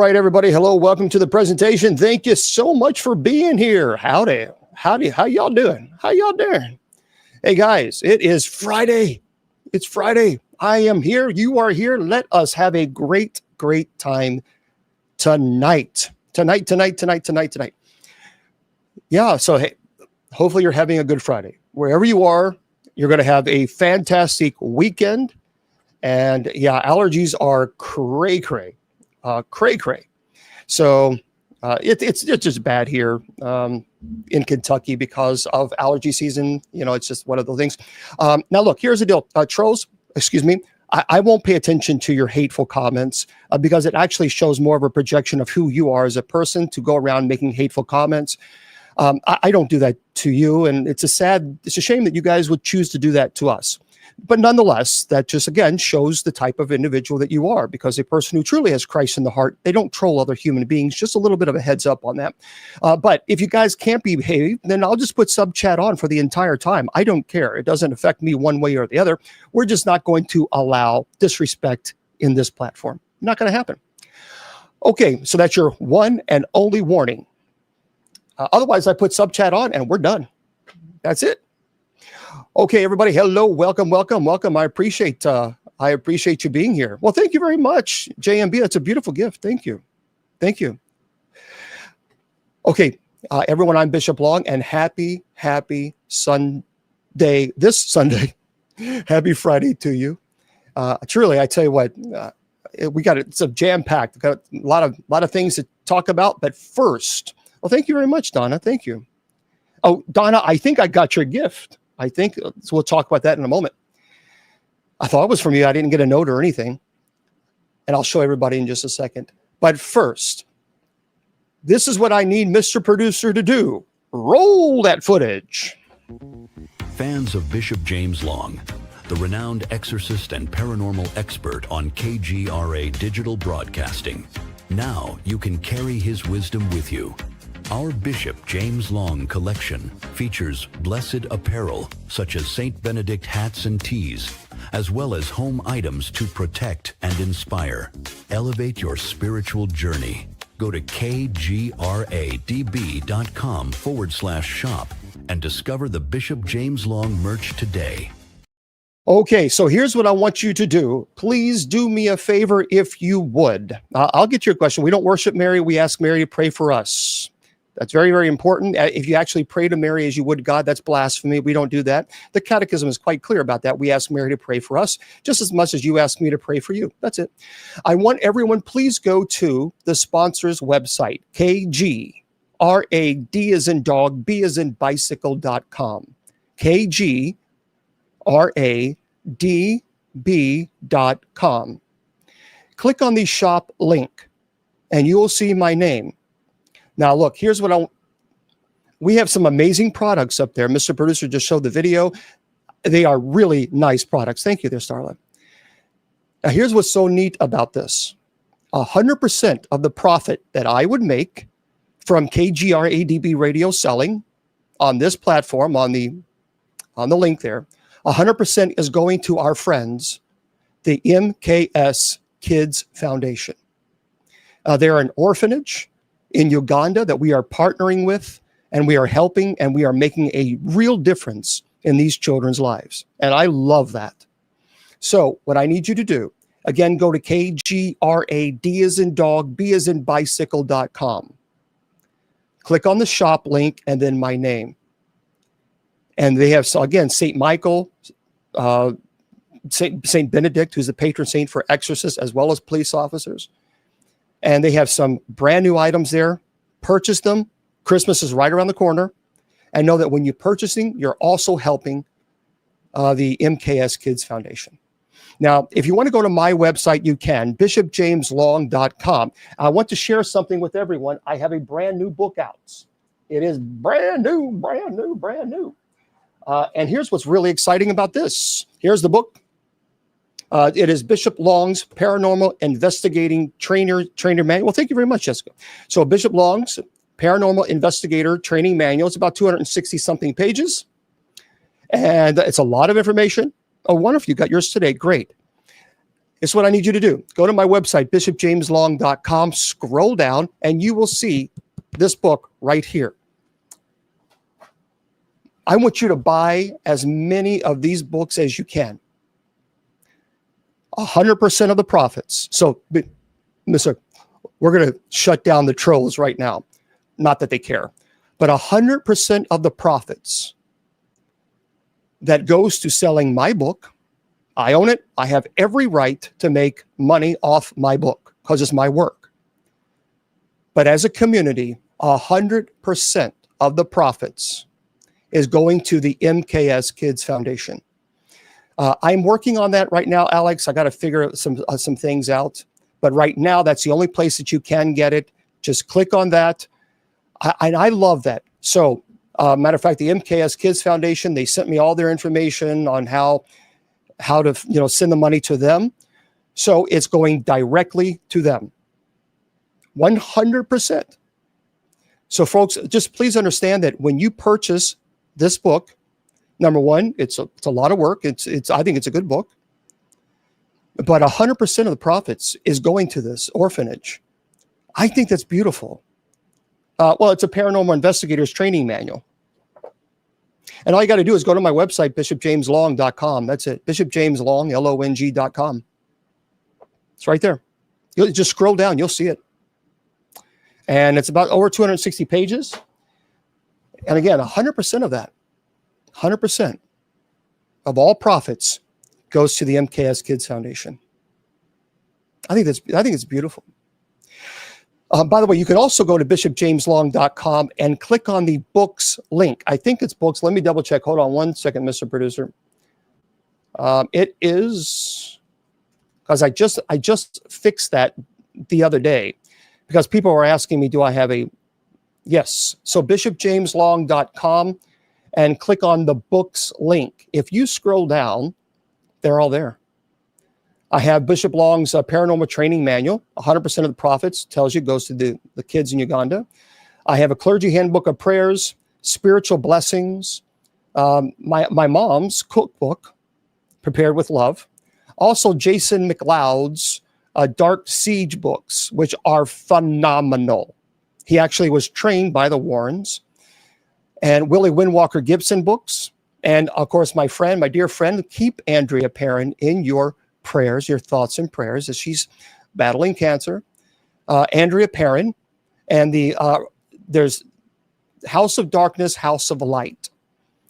right, everybody. Hello. Welcome to the presentation. Thank you so much for being here. Howdy. How y'all doing? How y'all doing? Hey, guys, it is Friday. It's Friday. I am here. You are here. Let us have a great, great time tonight. Tonight. Yeah. So, hey, hopefully you're having a good Friday. Wherever you are, you're going to have a fantastic weekend. And yeah, allergies are cray. So it's just bad here in Kentucky because of allergy season. You know, it's just one of those things. Now, look, here's the deal. Trolls, excuse me. I won't pay attention to your hateful comments because it actually shows more of a projection of who you are as a person to go around making hateful comments. I don't do that to you. And it's a shame that you guys would choose to do that to us. But nonetheless, that just, again, shows the type of individual that you are, because a person who truly has Christ in the heart, they don't troll other human beings. Just a little bit of a heads up on that. But if you guys can't behave, then I'll just put sub chat on for the entire time. I don't care. It doesn't affect me one way or the other. We're just not going to allow disrespect in this platform. Not going to happen. Okay, so that's your one and only warning. Otherwise, I put sub chat on and we're done. That's it. Okay, everybody. Hello, welcome. I appreciate you being here. Well, thank you very much, JMB. That's a beautiful gift. Thank you. Okay, everyone. I'm Bishop Long, and happy Sunday. This Sunday, happy Friday to you. Truly, I tell you what, it's a jam packed. Got a lot of things to talk about. But first, well, thank you very much, Donna. Thank you. Oh, Donna, I think I got your gift. So we'll talk about that in a moment. I thought it was from you. I didn't get a note or anything. And I'll show everybody in just a second. But first, this is what I need Mr. Producer to do. Roll that footage. Fans of Bishop James Long, the renowned exorcist and paranormal expert on KGRA Digital Broadcasting. Now you can carry his wisdom with you. Our Bishop James Long collection features blessed apparel such as St. Benedict hats and tees, as well as home items to protect and inspire. Elevate your spiritual journey. Go to kgradb.com/shop and discover the Bishop James Long merch today. Okay, so here's what I want you to do. Please do me a favor if you would. I'll get your question. We don't worship Mary. We ask Mary to pray for us. That's very, very important. If you actually pray to Mary as you would God, that's blasphemy. We don't do that. The Catechism is quite clear about that. We ask Mary to pray for us just as much as you ask me to pray for you. That's it. I want everyone, please go to the sponsor's website, KGRAD as in dog, B as in bicycle.com. KGRADB.com. Click on the shop link and you will see my name. Now, look, here's what we have some amazing products up there. Mr. Producer just showed the video. They are really nice products. Thank you there, Starla. Now, here's what's so neat about this. 100% of the profit that I would make from KGRADB radio selling on this platform, on the link there, 100% is going to our friends, the MKS Kids Foundation. They're an orphanage in Uganda that we are partnering with, and we are helping, and we are making a real difference in these children's lives. And I love that. So what I need you to do, again, go to KGRAD as in dog, B as in bicycle.com. Click on the shop link and then my name. And they have, so again, St. Michael, St. Benedict, who's the patron saint for exorcists as well as police officers. And they have some brand new items there. Purchase them. Christmas is right around the corner. And know that when you're purchasing, you're also helping the MKS Kids Foundation. Now, if you want to go to my website, you can, bishopjameslong.com. I want to share something with everyone. I have a brand new book out. It is brand new. And here's what's really exciting about this. Here's the book. It is Bishop Long's Paranormal Investigating Trainer Manual. Well, thank you very much, Jessica. So Bishop Long's Paranormal Investigator Training Manual. It's about 260-something pages. And it's a lot of information. Oh, wonderful. You got yours today. Great. It's what I need you to do. Go to my website, bishopjameslong.com, scroll down, and you will see this book right here. I want you to buy as many of these books as you can. 100% of the profits. So, Mr. We're going to shut down the trolls right now. Not that they care. But 100% of the profits that goes to selling my book, I own it. I have every right to make money off my book because it's my work. But as a community, 100% of the profits is going to the MKS Kids Foundation. I'm working on that right now, Alex. I got to figure some things out. But right now, that's the only place that you can get it. Just click on that. I love that. So, matter of fact, the MKS Kids Foundation, they sent me all their information on how to send the money to them. So it's going directly to them. 100%. So folks, just please understand that when you purchase this book, number one, it's a lot of work. I think it's a good book. But 100% of the profits is going to this orphanage. I think that's beautiful. Well, it's a paranormal investigator's training manual. And all you got to do is go to my website, bishopjameslong.com. That's it. bishopjameslong, LONG.com. It's right there. You'll just scroll down. You'll see it. And it's about over 260 pages. And again, 100% of that, 100% of all profits goes to the MKS Kids Foundation. I think it's beautiful. By the way, you can also go to bishopjameslong.com and click on the books link. I think it's books. Let me double check. Hold on one second, Mr. Producer. It is, because I just fixed that the other day because people were asking me, do I have a, yes. So bishopjameslong.com and click on the books link. If you scroll down, they're all there. I have Bishop Long's paranormal training manual. 100% of the profits tells you goes to the kids in Uganda. I have a clergy handbook of prayers, spiritual blessings, my mom's cookbook, Prepared with Love. Also, Jason McLeod's Dark Siege books, which are phenomenal. He actually was trained by the Warrens. And Willie Windwalker Gibson books. And, of course, my dear friend, keep Andrea Perrin in your prayers, your thoughts and prayers as she's battling cancer. Andrea Perrin, and there's House of Darkness, House of Light.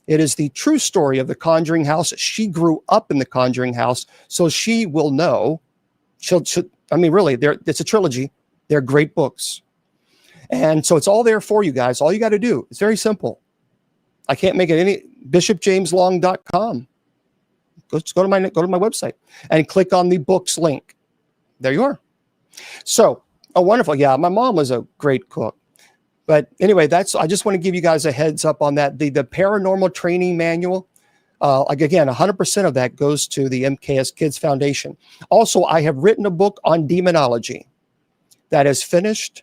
It is the true story of the Conjuring House. She grew up in the Conjuring House, so she will know. Really, it's a trilogy. They're great books. And so it's all there for you guys. All you got to do, it's very simple. I can't make it any, bishopjameslong.com. Just go to my website and click on the books link. There you are. So, wonderful. Yeah, my mom was a great cook. But anyway, I just want to give you guys a heads up on that. The paranormal training manual, again, 100% of that goes to the MKS Kids Foundation. Also, I have written a book on demonology that is finished.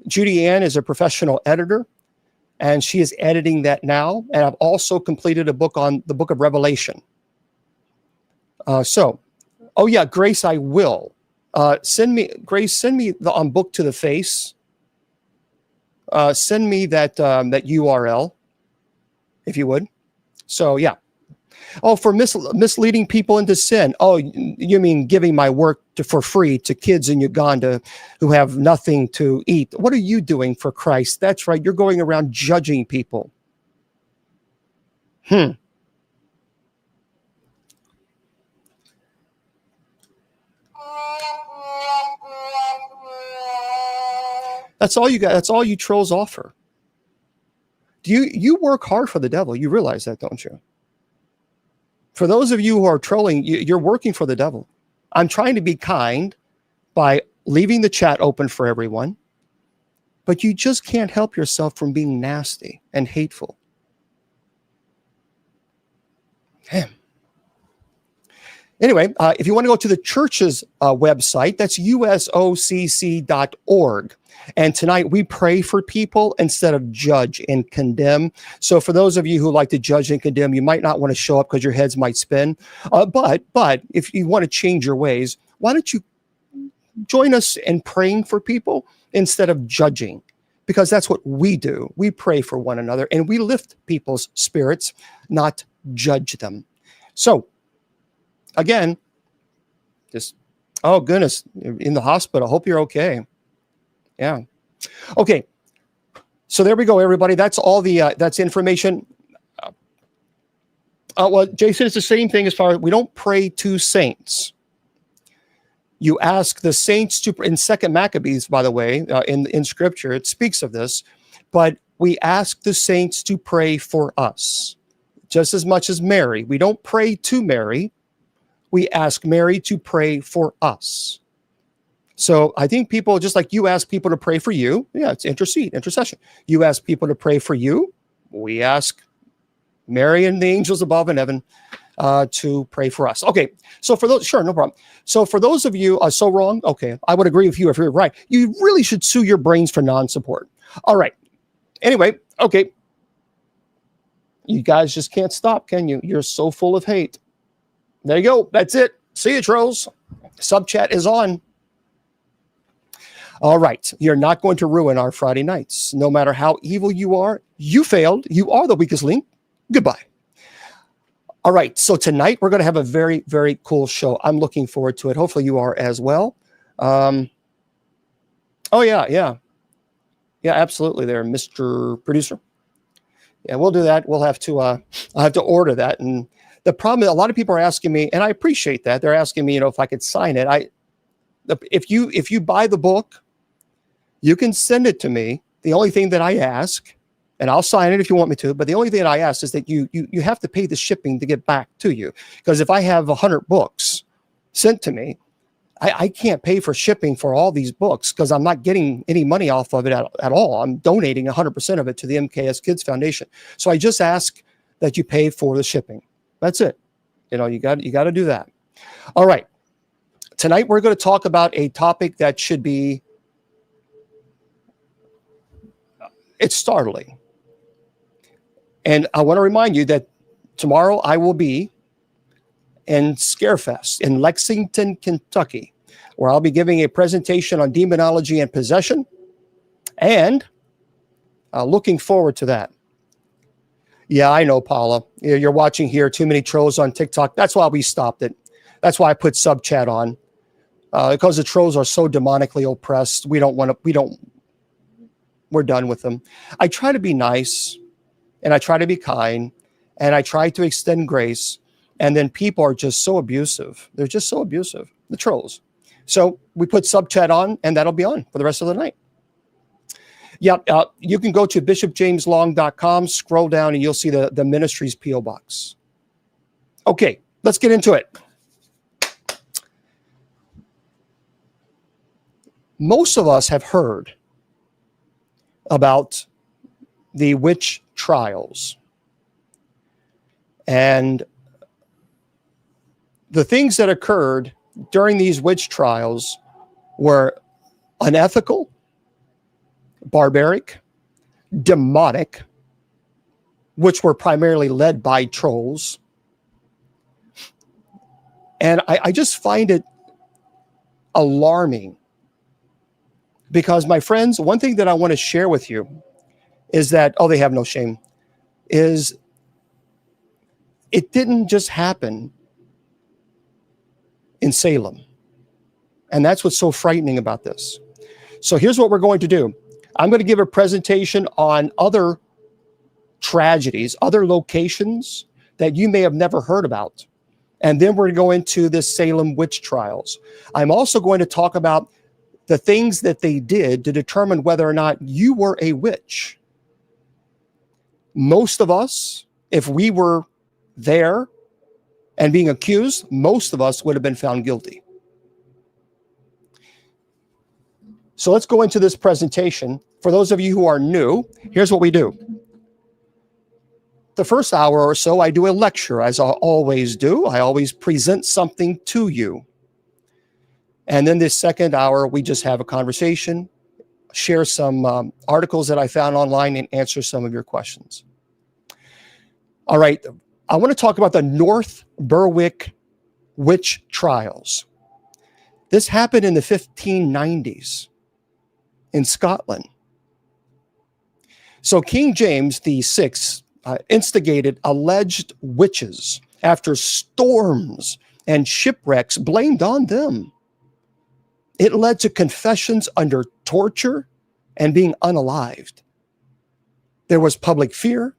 Judy Ann is a professional editor, and she is editing that now. And I've also completed a book on the book of Revelation. Grace, I will. Send me the book to the face. Send me that URL, if you would. So, yeah. Oh, for misleading people into sin. Oh, you mean giving my work for free to kids in Uganda who have nothing to eat? What are you doing for Christ? That's right. You're going around judging people. That's all you got. That's all you trolls offer. You work hard for the devil? You realize that, don't you? For those of you who are trolling, you're working for the devil. I'm trying to be kind by leaving the chat open for everyone, but you just can't help yourself from being nasty and hateful. Damn. Anyway, if you want to go to the church's website, that's usocc.org. And tonight we pray for people instead of judge and condemn. So for those of you who like to judge and condemn, you might not want to show up because your heads might spin. But if you want to change your ways, why don't you join us in praying for people instead of judging? Because that's what we do. We pray for one another and we lift people's spirits, not judge them. So again, just, oh goodness, you're in the hospital. Hope you're okay. Yeah. Okay. So there we go, everybody. That's all the, that's information. Well, Jason, it's the same thing as far as we don't pray to saints. You ask the saints to, in 2 Maccabees, by the way, in scripture, it speaks of this, but we ask the saints to pray for us just as much as Mary. We don't pray to Mary. We ask Mary to pray for us. So I think people, just like you ask people to pray for you, yeah, it's intercession. You ask people to pray for you. We ask Mary and the angels above in heaven to pray for us. Okay, so for those, sure, no problem. So for those of you so wrong, okay, I would agree with you if you're right. You really should sue your brains for non-support. All right. Anyway, okay. You guys just can't stop, can you? You're so full of hate. There you go. That's it. See you, trolls. Sub chat is on. All right. You're not going to ruin our Friday nights. No matter how evil you are, you failed. You are the weakest link. Goodbye. All right. So tonight we're going to have a very, very cool show. I'm looking forward to it. Hopefully you are as well. Oh, yeah. Yeah, absolutely there, Mr. Producer. Yeah, we'll do that. We'll have to, I'll have to order that. And the problem is a lot of people are asking me, and I appreciate that. They're asking me, if I could sign it. If you buy the book, you can send it to me. The only thing that I ask, and I'll sign it if you want me to, but the only thing that I ask is that you have to pay the shipping to get back to you. Because if I have 100 books sent to me, I can't pay for shipping for all these books because I'm not getting any money off of it at all. I'm donating 100% of it to the MKS Kids Foundation. So I just ask that you pay for the shipping. That's it. You got to do that. All right. Tonight we're going to talk about a topic that should be, it's startling. And I want to remind you that tomorrow I will be in Scarefest in Lexington, Kentucky, where I'll be giving a presentation on demonology and possession, and looking forward to that. Yeah, I know, Paula. You're watching here. Too many trolls on TikTok. That's why we stopped it. That's why I put sub chat on, because the trolls are so demonically oppressed. We're done with them. I try to be nice, and I try to be kind, and I try to extend grace. And then people are just so abusive. They're just so abusive, the trolls. So we put sub chat on, and that'll be on for the rest of the night. Yeah, you can go to bishopjameslong.com, scroll down, and you'll see the ministry's P.O. box. Okay, let's get into it. Most of us have heard about the witch trials. And the things that occurred during these witch trials were unethical, barbaric, demonic, which were primarily led by trolls. And I just find it alarming because, my friends, one thing that I want to share with you is that, they have no shame, is it didn't just happen in Salem. And that's what's so frightening about this. So here's what we're going to do. I'm going to give a presentation on other tragedies, other locations that you may have never heard about. And then we're going to go into the Salem witch trials. I'm also going to talk about the things that they did to determine whether or not you were a witch. Most of us, if we were there and being accused, most of us would have been found guilty. So let's go into this presentation. For those of you who are new, here's what we do. the first hour or so, I do a lecture, as I always do. I always present something to you. And then this second hour, we just have a conversation, share some articles that I found online, and answer some of your questions. All right. I want to talk about the North Berwick witch trials. This happened in the 1590s in Scotland. So King James VI instigated alleged witches after storms and shipwrecks blamed on them. It led to confessions under torture and being unalived. There was public fear,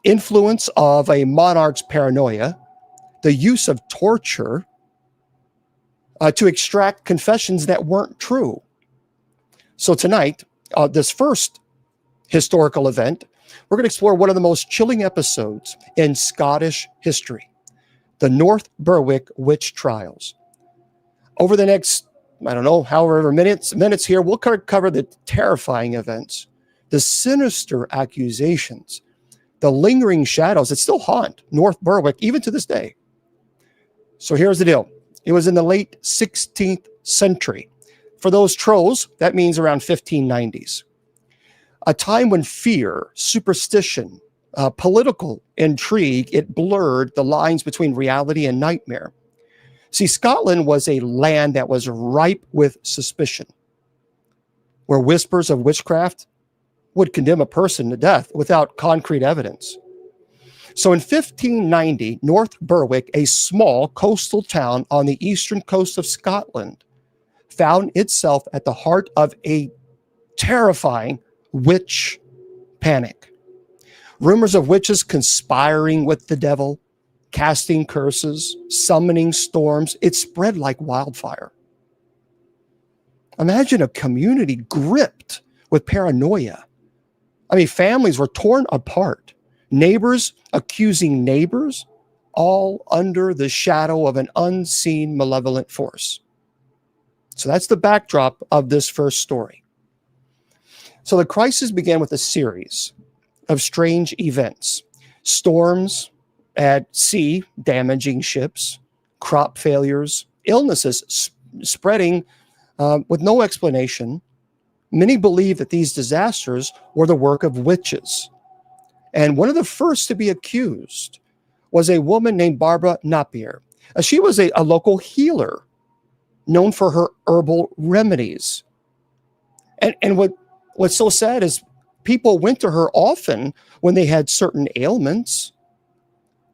influence of a monarch's paranoia, the use of torture to extract confessions that weren't true. So tonight, this first historical event, we're going to explore one of the most chilling episodes in Scottish history, the North Berwick witch trials. Over the next, I don't know, however minutes here, we'll cover the terrifying events, the sinister accusations, the lingering shadows that still haunt North Berwick even to this day. So here's the deal. It was in the late 16th century. For those trolls, that means around 1590s. A time when fear, superstition, political intrigue, it blurred the lines between reality and nightmare. See, Scotland was a land that was ripe with suspicion, where whispers of witchcraft would condemn a person to death without concrete evidence. So in 1590, North Berwick, a small coastal town on the eastern coast of Scotland, found itself at the heart of a terrifying witch panic. Rumors of witches conspiring with the devil, casting curses, summoning storms, it spread like wildfire. Imagine a community gripped with paranoia. I mean, families were torn apart, neighbors accusing neighbors, all under the shadow of an unseen malevolent force. So that's the backdrop of this first story. So the crisis began with a series of strange events: storms at sea damaging ships, crop failures, illnesses spreading with no explanation. Many believe that these disasters were the work of witches. And one of the first to be accused was a woman named Barbara Napier. She was a local healer known for her herbal remedies. And what's so sad is people went to her often when they had certain ailments.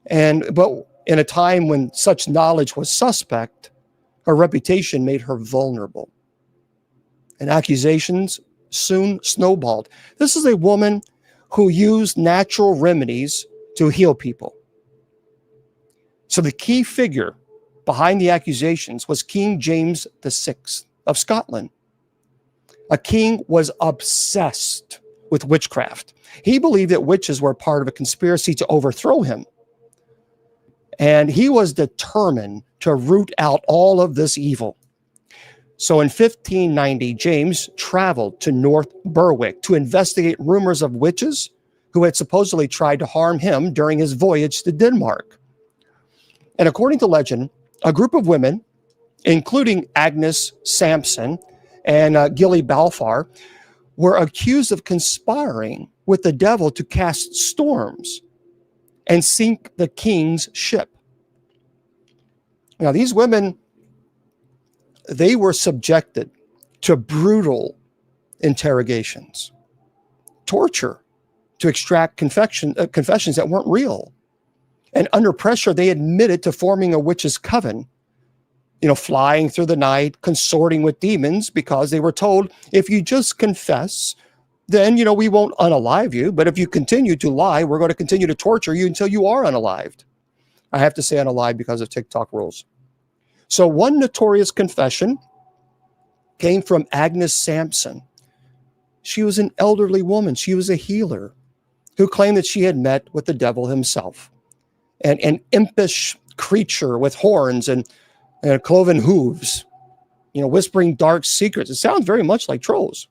But in a time when such knowledge was suspect, her reputation made her vulnerable. And accusations soon snowballed. This is a woman who used natural remedies to heal people. So the key figure behind the accusations was King James VI of Scotland. A king was obsessed with witchcraft. He believed that witches were part of a conspiracy to overthrow him. And he was determined to root out all of this evil. So in 1590, James traveled to North Berwick to investigate rumors of witches who had supposedly tried to harm him during his voyage to Denmark. And according to legend, a group of women, including Agnes Sampson and Gilly Balfour, were accused of conspiring with the devil to cast storms and sink the king's ship. Now, these women, they were subjected to brutal interrogations, torture to extract confessions that weren't real. And under pressure, they admitted to forming a witch's coven, flying through the night, consorting with demons, because they were told, if you just confess, then, we won't unalive you. But if you continue to lie, we're going to continue to torture you until you are unalived. I have to say unalive because of TikTok rules. So one notorious confession came from Agnes Sampson. She was an elderly woman. She was a healer who claimed that she had met with the devil himself, an impish creature with horns and cloven hooves, whispering dark secrets. It sounds very much like trolls.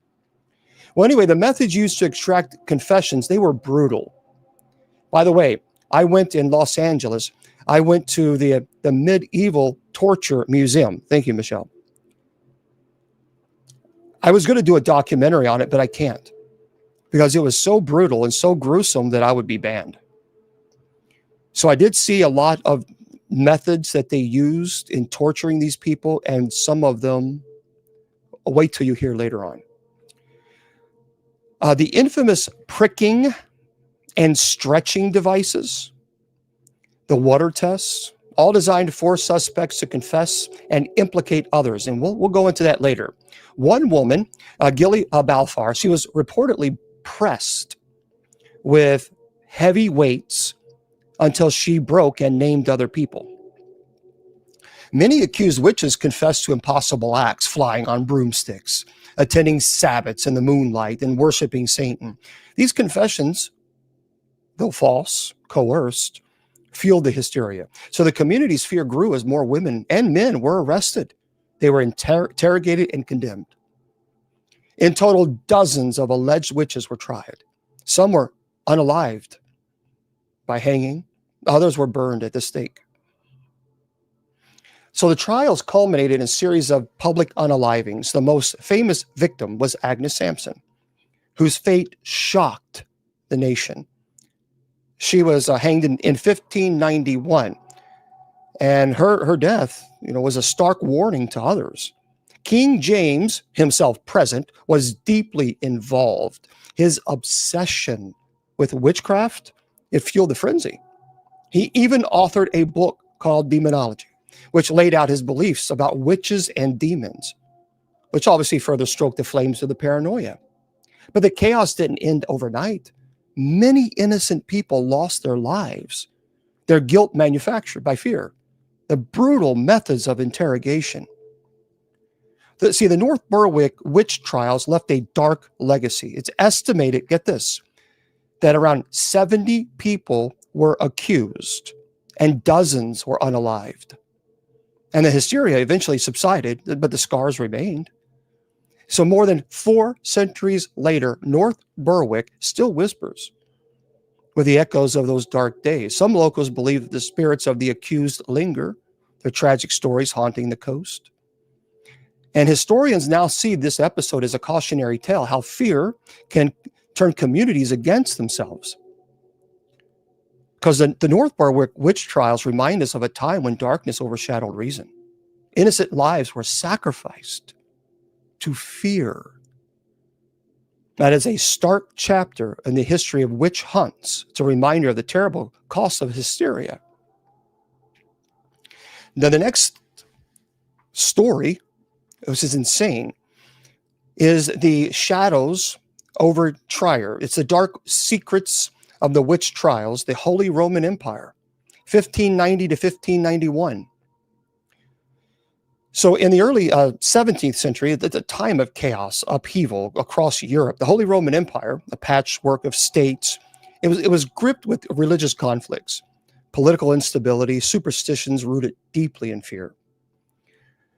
Well, anyway, the methods used to extract confessions, they were brutal. By the way, I went in Los Angeles. I went to the Medieval Torture Museum. Thank you, Michelle. I was going to do a documentary on it, but I can't because it was so brutal and so gruesome that I would be banned. So I did see a lot of methods that they used in torturing these people, and some of them, I'll wait till you hear later on. The infamous pricking and stretching devices, the water tests, all designed to force suspects to confess and implicate others. And we'll go into that later. One woman, Gilly Balfour, she was reportedly pressed with heavy weights until she broke and named other people. Many accused witches confessed to impossible acts, flying on broomsticks, attending sabbats in the moonlight, and worshiping Satan. These confessions, though false, coerced, fueled the hysteria. So the community's fear grew as more women and men were arrested. They were interrogated and condemned. In total, dozens of alleged witches were tried. Some were unalived by hanging. Others were burned at the stake. So the trials culminated in a series of public unalivings. The most famous victim was Agnes Sampson, whose fate shocked the nation. She was hanged in 1591, and her death, was a stark warning to others. King James, himself present, was deeply involved. His obsession with witchcraft, it fueled the frenzy. He even authored a book called Demonology, which laid out his beliefs about witches and demons, which obviously further stroked the flames of the paranoia. But the chaos didn't end overnight. Many innocent people lost their lives, their guilt manufactured by fear, the brutal methods of interrogation. The North Berwick witch trials left a dark legacy. It's estimated, get this, that around 70 people were accused and dozens were unalived. And the hysteria eventually subsided, but the scars remained. So more than 4 centuries later, North Berwick still whispers with the echoes of those dark days. Some locals believe that the spirits of the accused linger, their tragic stories haunting the coast. And historians now see this episode as a cautionary tale, how fear can turn communities against themselves. Because the North Berwick witch trials remind us of a time when darkness overshadowed reason. Innocent lives were sacrificed to fear. That is a stark chapter in the history of witch hunts. It's a reminder of the terrible cost of hysteria. Now, the next story, which is insane, is the shadows over Trier. It's the dark secrets of the witch trials, the Holy Roman Empire, 1590 to 1591. So in the early 17th century, at the time of chaos, upheaval across Europe, the Holy Roman Empire, a patchwork of states, it was gripped with religious conflicts, political instability, superstitions rooted deeply in fear.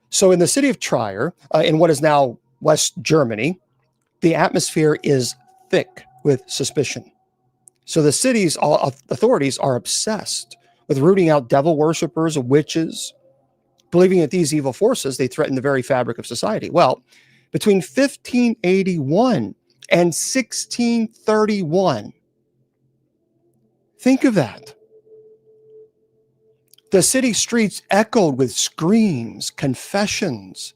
So in the city of Trier, in what is now West Germany, the atmosphere is thick with suspicion. So the city's authorities are obsessed with rooting out devil worshippers, witches, believing that these evil forces, they threaten the very fabric of society. Well, between 1581 and 1631, think of that. The city streets echoed with screams, confessions,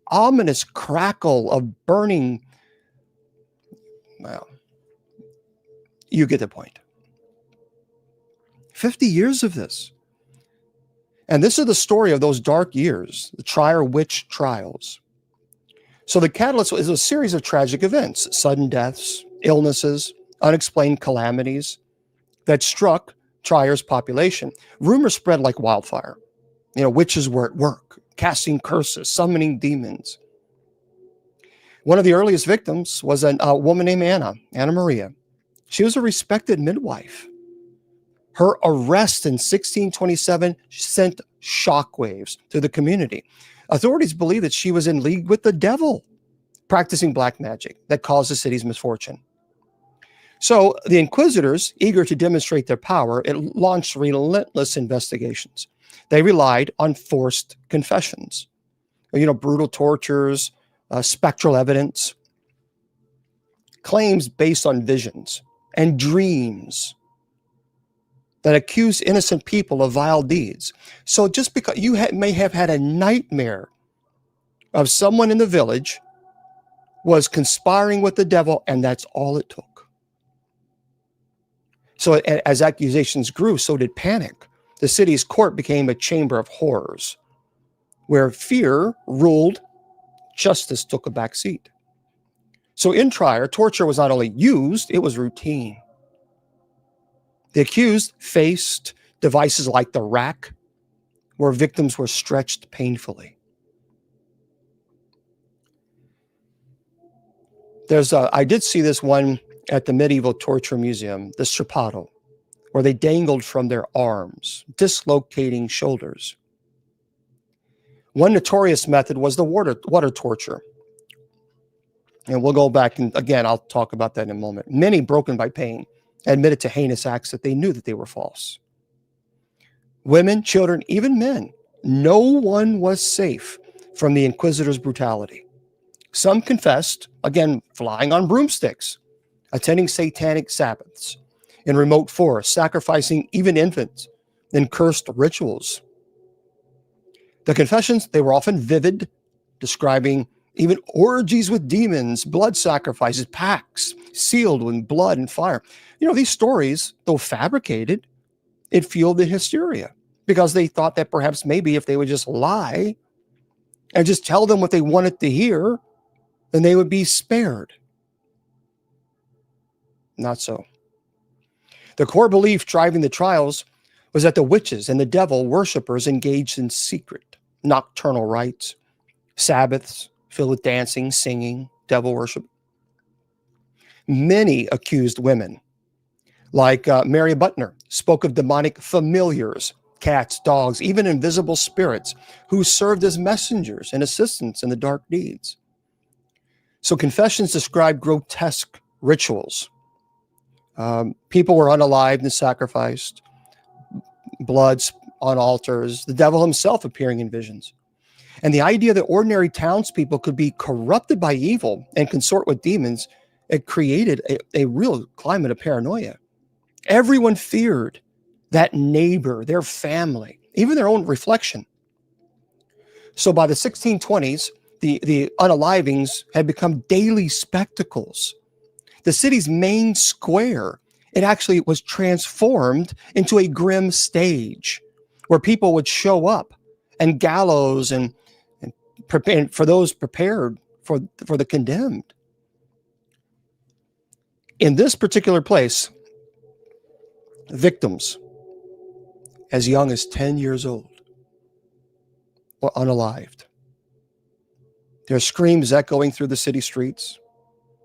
ominous crackle of burning. Well, you get the point. 50 years of this. And this is the story of those dark years, the Trier witch trials. So the catalyst is a series of tragic events, sudden deaths, illnesses, unexplained calamities that struck Trier's population. Rumors spread like wildfire. Witches were at work, casting curses, summoning demons. One of the earliest victims was a woman named Anna Maria. She was a respected midwife. Her arrest in 1627 sent shockwaves to the community. Authorities believe that she was in league with the devil, practicing black magic that caused the city's misfortune. So the inquisitors, eager to demonstrate their power, it launched relentless investigations. They relied on forced confessions, brutal tortures, spectral evidence, claims based on visions and dreams that accuse innocent people of vile deeds. So just because you may have had a nightmare of someone in the village was conspiring with the devil, and that's all it took. So as accusations grew, so did panic. The city's court became a chamber of horrors, where fear ruled, justice took a back seat. So in Trier, torture was not only used, it was routine. The accused faced devices like the rack, where victims were stretched painfully. I did see this one at the Medieval Torture Museum, the strappado, where they dangled from their arms, dislocating shoulders. One notorious method was the water torture. And we'll go back, and again, I'll talk about that in a moment. Many, broken by pain, admitted to heinous acts that they knew that they were false. Women, children, even men, no one was safe from the inquisitors' brutality. Some confessed, again, flying on broomsticks, attending satanic Sabbaths in remote forests, sacrificing even infants in cursed rituals. The confessions, they were often vivid, describing even orgies with demons, blood sacrifices, pacts sealed with blood and fire. These stories, though fabricated, it fueled the hysteria because they thought that perhaps maybe if they would just lie and just tell them what they wanted to hear, then they would be spared. Not so. The core belief driving the trials was that the witches and the devil worshippers engaged in secret, nocturnal rites, Sabbaths filled with dancing, singing, devil worship. Many accused women, like Mary Butner, spoke of demonic familiars, cats, dogs, even invisible spirits, who served as messengers and assistants in the dark deeds. So confessions describe grotesque rituals. People were unalived and sacrificed, blood on altars, the devil himself appearing in visions. And the idea that ordinary townspeople could be corrupted by evil and consort with demons, it created a real climate of paranoia. Everyone feared that neighbor, their family, even their own reflection. So by the 1620s, the unalivings had become daily spectacles. The city's main square, it actually was transformed into a grim stage where people would show up, and gallows and for those prepared for the condemned. In this particular place, victims as young as 10 years old were unalived. Their screams echoing through the city streets.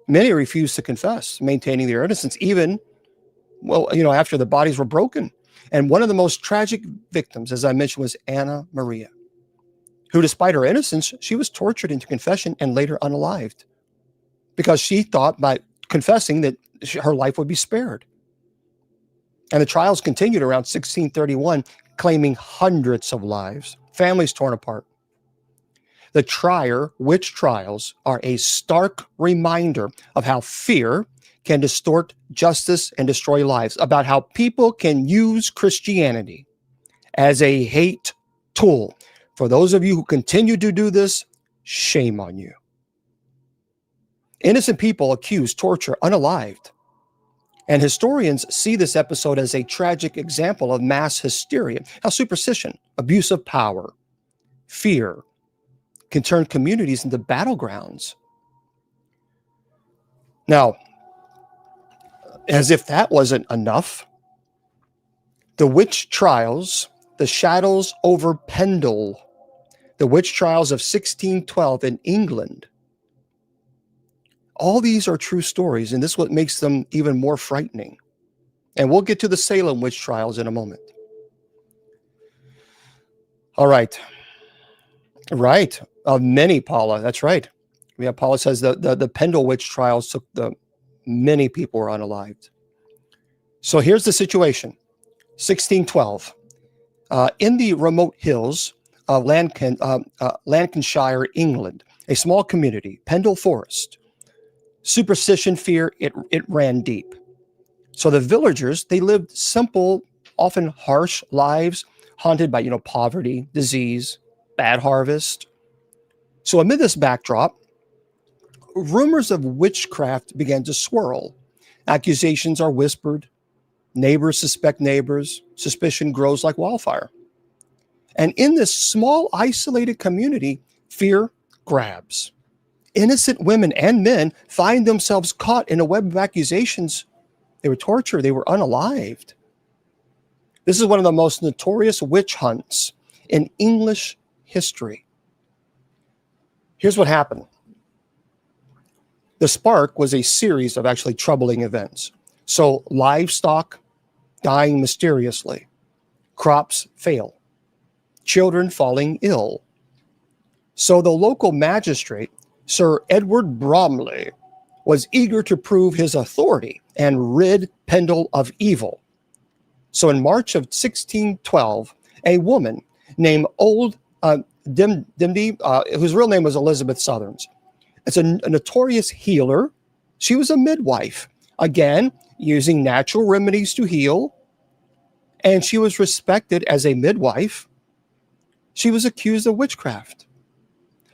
Many refused to confess, maintaining their innocence, even, after the bodies were broken. And one of the most tragic victims, as I mentioned, was Anna Maria, who, despite her innocence, she was tortured into confession and later unalived because she thought by confessing that her life would be spared. And the trials continued around 1631, claiming hundreds of lives, families torn apart. The Trier witch trials are a stark reminder of how fear can distort justice and destroy lives, about how people can use Christianity as a hate tool. For those of you who continue to do this, shame on you. Innocent people accused, tortured, unalived. And historians see this episode as a tragic example of mass hysteria, how superstition, abuse of power, fear can turn communities into battlegrounds. Now, as if that wasn't enough, the witch trials, the shadows over Pendle, the witch trials of 1612 in England, all these are true stories, and this is what makes them even more frightening. And we'll get to the Salem witch trials in a moment. All right. Right. Many, Paula. That's right. Yeah, Paula says the Pendle witch trials took the Many people were unalived. So here's the situation. 1612. In the remote hills of Lancashire, England, a small community, Pendle Forest, superstition, fear, it ran deep. So the villagers, they lived simple, often harsh lives, haunted by, poverty, disease, bad harvest. So amid this backdrop, rumors of witchcraft began to swirl. Accusations are whispered. Neighbors suspect neighbors. Suspicion grows like wildfire. And in this small, isolated community, fear grabs. Innocent women and men find themselves caught in a web of accusations. They were tortured. They were unalived. This is one of the most notorious witch hunts in English history. Here's what happened. The spark was a series of actually troubling events. So livestock dying mysteriously, crops fail, children falling ill. So the local magistrate, Sir Edward Bromley, was eager to prove his authority and rid Pendle of evil. So in March of 1612, a woman named Old Dimdy, whose real name was Elizabeth Southerns, it's a notorious healer. She was a midwife, again, using natural remedies to heal. And she was respected as a midwife. She was accused of witchcraft.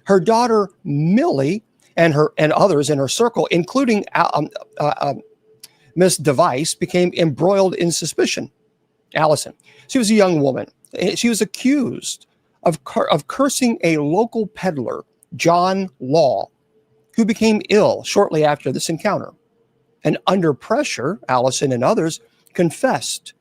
Her daughter, Millie, and others in her circle, including Miss Device, became embroiled in suspicion. Allison, she was a young woman. She was accused of cursing a local peddler, John Law, who became ill shortly after this encounter. And under pressure, Allison and others confessed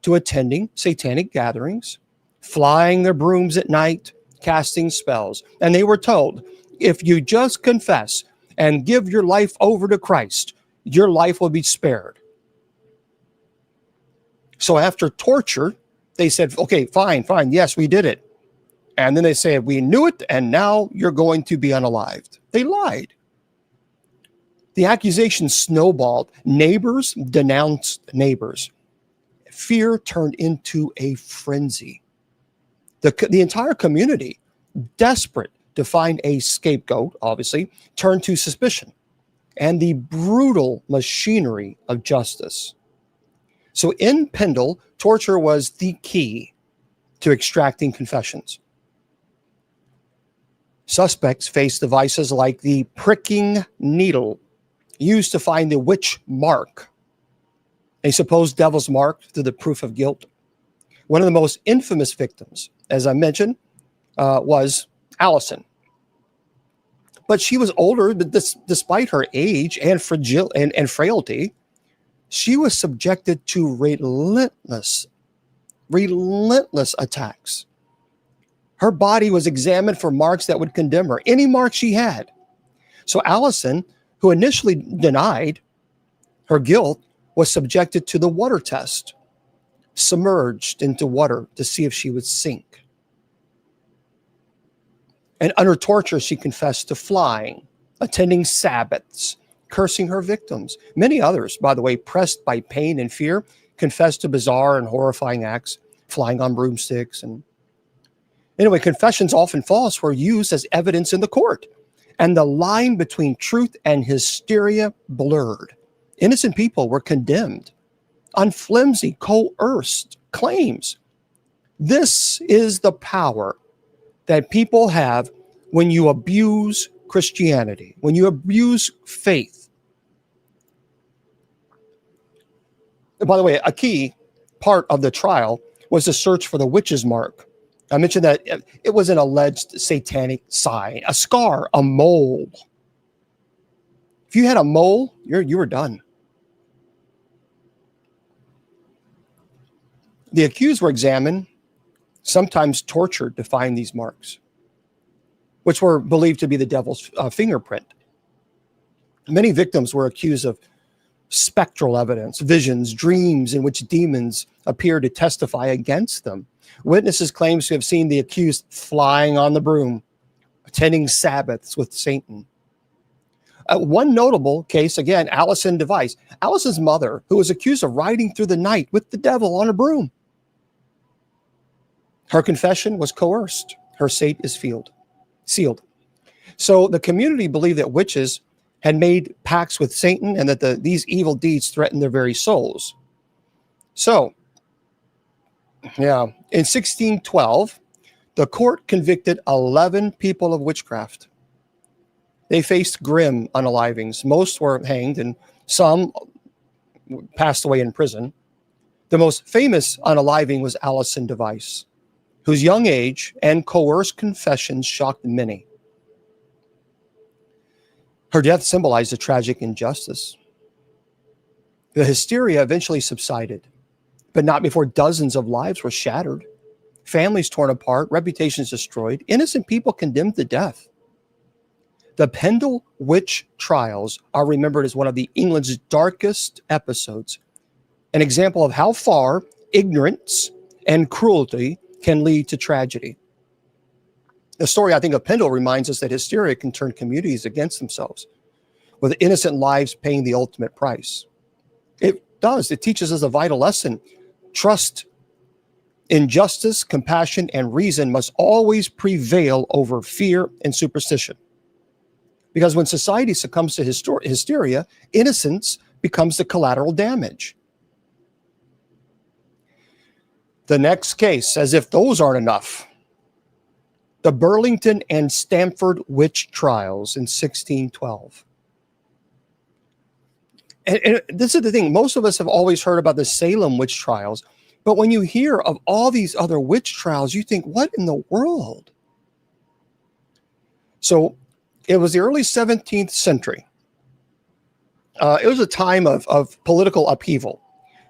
to attending satanic gatherings, flying their brooms at night, casting spells. And they were told, if you just confess and give your life over to Christ, your life will be spared. So after torture, they said, okay, fine, yes, we did it. And then they said, we knew it, and now you're going to be unalived. They lied. The accusation snowballed. Neighbors denounced neighbors. Fear turned into a frenzy. The entire community, desperate to find a scapegoat, obviously, turned to suspicion and the brutal machinery of justice. So in Pendle, torture was the key to extracting confessions. Suspects faced devices like the pricking needle, used to find the witch mark, a supposed devil's mark through the proof of guilt. One of the most infamous victims, as I mentioned, was Allison. But she was older, but despite her age and frailty, she was subjected to relentless attacks. Her body was examined for marks that would condemn her, any mark she had. So Allison, who initially denied her guilt, was subjected to the water test, submerged into water to see if she would sink. And under torture, she confessed to flying, attending Sabbaths, cursing her victims. Many others, by the way, pressed by pain and fear, confessed to bizarre and horrifying acts, flying on broomsticks. And anyway, confessions, often false, were used as evidence in the court. And the line between truth and hysteria blurred. Innocent people were condemned on flimsy, coerced claims. This is the power that people have when you abuse Christianity, when you abuse faith. And by the way, a key part of the trial was the search for the witch's mark. I mentioned that it was an alleged satanic sign, a scar, a mole. If you had a mole, you were done. The accused were examined, sometimes tortured to find these marks, which were believed to be the devil's fingerprint. Many victims were accused of spectral evidence, visions, dreams in which demons appear to testify against them. Witnesses claim to have seen the accused flying on the broom, attending Sabbaths with Satan. One notable case, again, Allison Device. Allison's mother, who was accused of riding through the night with the devil on a broom. Her confession was coerced. Her fate is sealed. So the community believed that witches had made pacts with Satan and that these evil deeds threatened their very souls. So, yeah, in 1612, the court convicted 11 people of witchcraft. They faced grim unalivings. Most were hanged and some passed away in prison. The most famous unaliving was Allison Device, whose young age and coerced confessions shocked many. Her death symbolized a tragic injustice. The hysteria eventually subsided, but not before dozens of lives were shattered, families torn apart, reputations destroyed, innocent people condemned to death. The Pendle witch trials are remembered as one of England's darkest episodes, an example of how far ignorance and cruelty can lead to tragedy. The story, I think, of Pendle reminds us that hysteria can turn communities against themselves, with innocent lives paying the ultimate price. It does. It teaches us a vital lesson. Trust in justice, compassion, and reason must always prevail over fear and superstition. Because when society succumbs to hysteria, innocence becomes the collateral damage. The next case, as if those aren't enough, the Burlington and Stamford witch trials in 1612. And this is the thing, most of us have always heard about the Salem witch trials, but when you hear of all these other witch trials, you think, what in the world? So it was the early 17th century. It was a time of political upheaval,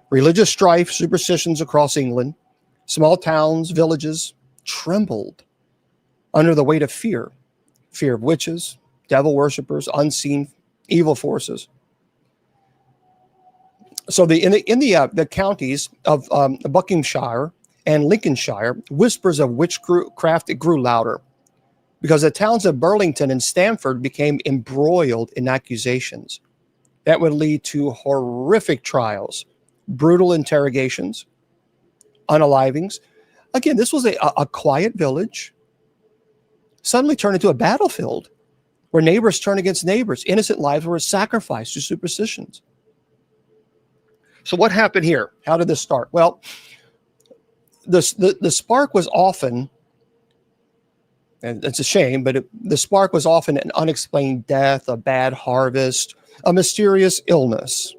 religious strife, superstitions across England. Small towns, villages trembled under the weight of fear of witches, devil worshippers, unseen evil forces. So in the counties of Buckinghamshire and Lincolnshire, whispers of witchcraft grew louder because the towns of Burlington and Stamford became embroiled in accusations that would lead to horrific trials, brutal interrogations, unalivings. Again, this was a quiet village suddenly turned into a battlefield where neighbors turned against neighbors. Innocent lives were sacrificed to superstitions. So what happened here? How did this start? Well, the spark was often, and it's a shame, but the spark was often an unexplained death, a bad harvest, a mysterious illness.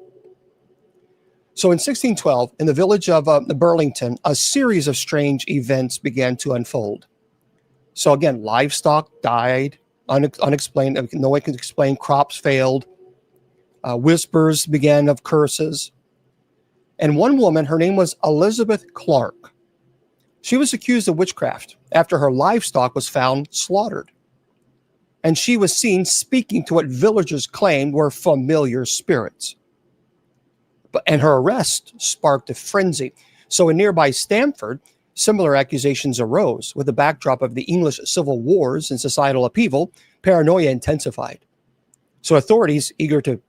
So in 1612, in the village of Burlington, a series of strange events began to unfold. So again, livestock died, unexplained. No one could explain. Crops failed. Whispers began of curses. And one woman, her name was Elizabeth Clark. She was accused of witchcraft after her livestock was found slaughtered. And she was seen speaking to what villagers claimed were familiar spirits. And her arrest sparked a frenzy. So in nearby Stamford, similar accusations arose. With the backdrop of the English civil wars and societal upheaval, paranoia intensified. So authorities, eager to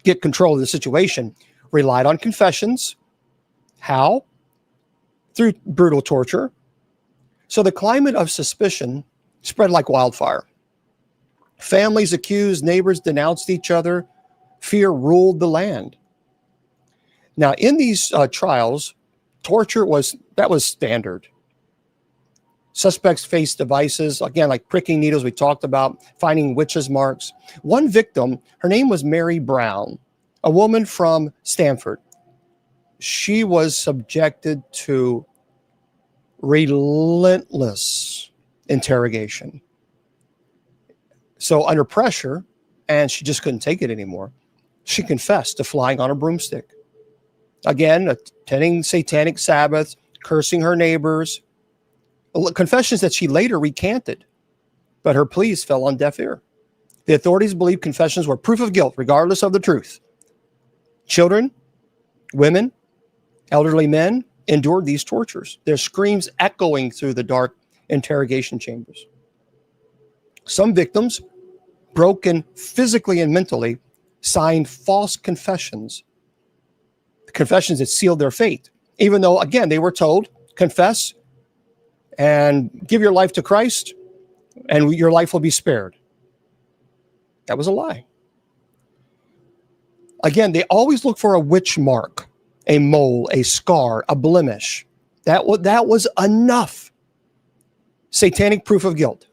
get control of the situation, relied on confessions. How? Through brutal torture. So the climate of suspicion spread like wildfire. Families accused, neighbors denounced each other. Fear ruled the land. Now, in these trials, torture was standard. Suspects faced devices, again, like pricking needles we talked about, finding witches' marks. One victim, her name was Mary Brown, a woman from Stamford. She was subjected to relentless interrogation. So under pressure, and she just couldn't take it anymore, she confessed to flying on a broomstick. Again, attending satanic Sabbaths, cursing her neighbors. Confessions that she later recanted, but her pleas fell on deaf ear. The authorities believed confessions were proof of guilt, regardless of the truth. Children, women, elderly men endured these tortures, their screams echoing through the dark interrogation chambers. Some victims broken physically and mentally, signed false confessions that sealed their fate. Even though, again, they were told, confess and give your life to Christ, and your life will be spared. That was a lie. Again, they always look for a witch mark, a mole, a scar, a blemish. That was enough satanic proof of guilt.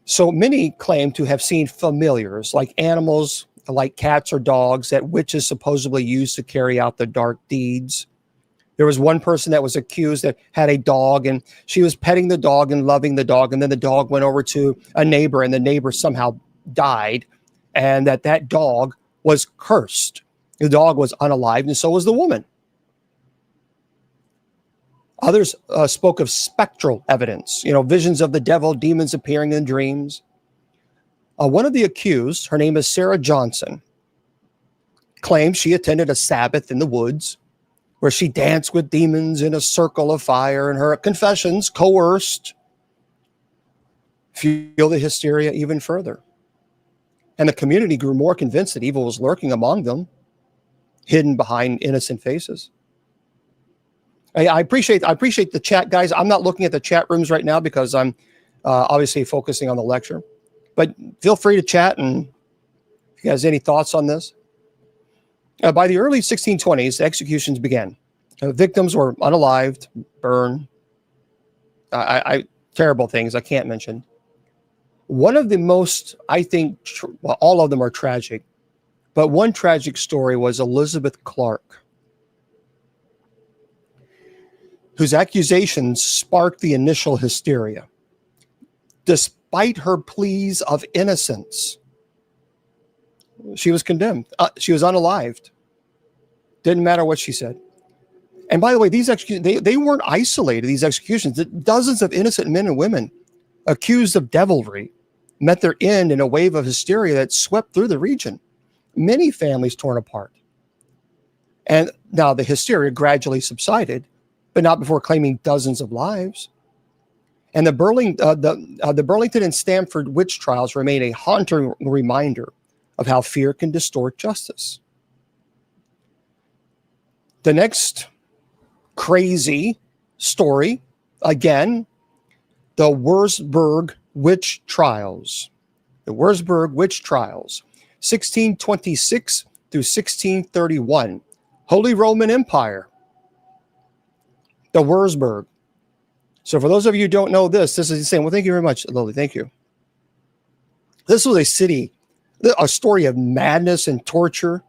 So many claim to have seen familiars, like animals, like cats or dogs, that witches supposedly used to carry out their dark deeds. There was one person that was accused that had a dog, and she was petting the dog and loving the dog, and then the dog went over to a neighbor, and the neighbor somehow died, and that dog was cursed. The dog was unalived, and so was the woman. Others spoke of spectral evidence, visions of the devil, demons appearing in dreams. One of the accused, her name is Sarah Johnson, claimed she attended a Sabbath in the woods where she danced with demons in a circle of fire, and her confessions coerced fuel the hysteria even further. And the community grew more convinced that evil was lurking among them, hidden behind innocent faces. I appreciate the chat, guys. I'm not looking at the chat rooms right now because I'm obviously focusing on the lecture. But feel free to chat, and if you guys have any thoughts on this. By the early 1620s, executions began. Victims were unalived, burned. Terrible things I can't mention. One of the most, I think, all of them are tragic, but one tragic story was Elizabeth Clark, whose accusations sparked the initial hysteria. Despite her pleas of innocence, she was condemned. She was unalived. Didn't matter what she said. And by the way, these executions, they weren't isolated, these executions. Dozens of innocent men and women accused of devilry met their end in a wave of hysteria that swept through the region. Many families torn apart. And now the hysteria gradually subsided, but not before claiming dozens of lives. And the Burlington and Stamford witch trials remain a haunting reminder of how fear can distort justice. The next crazy story, again, the Wurzburg witch trials. The Wurzburg witch trials, 1626 through 1631. Holy Roman Empire. The Wurzburg. So for those of you who don't know this is saying, well, thank you very much, Lily. Thank you. This was a city, a story of madness and torture.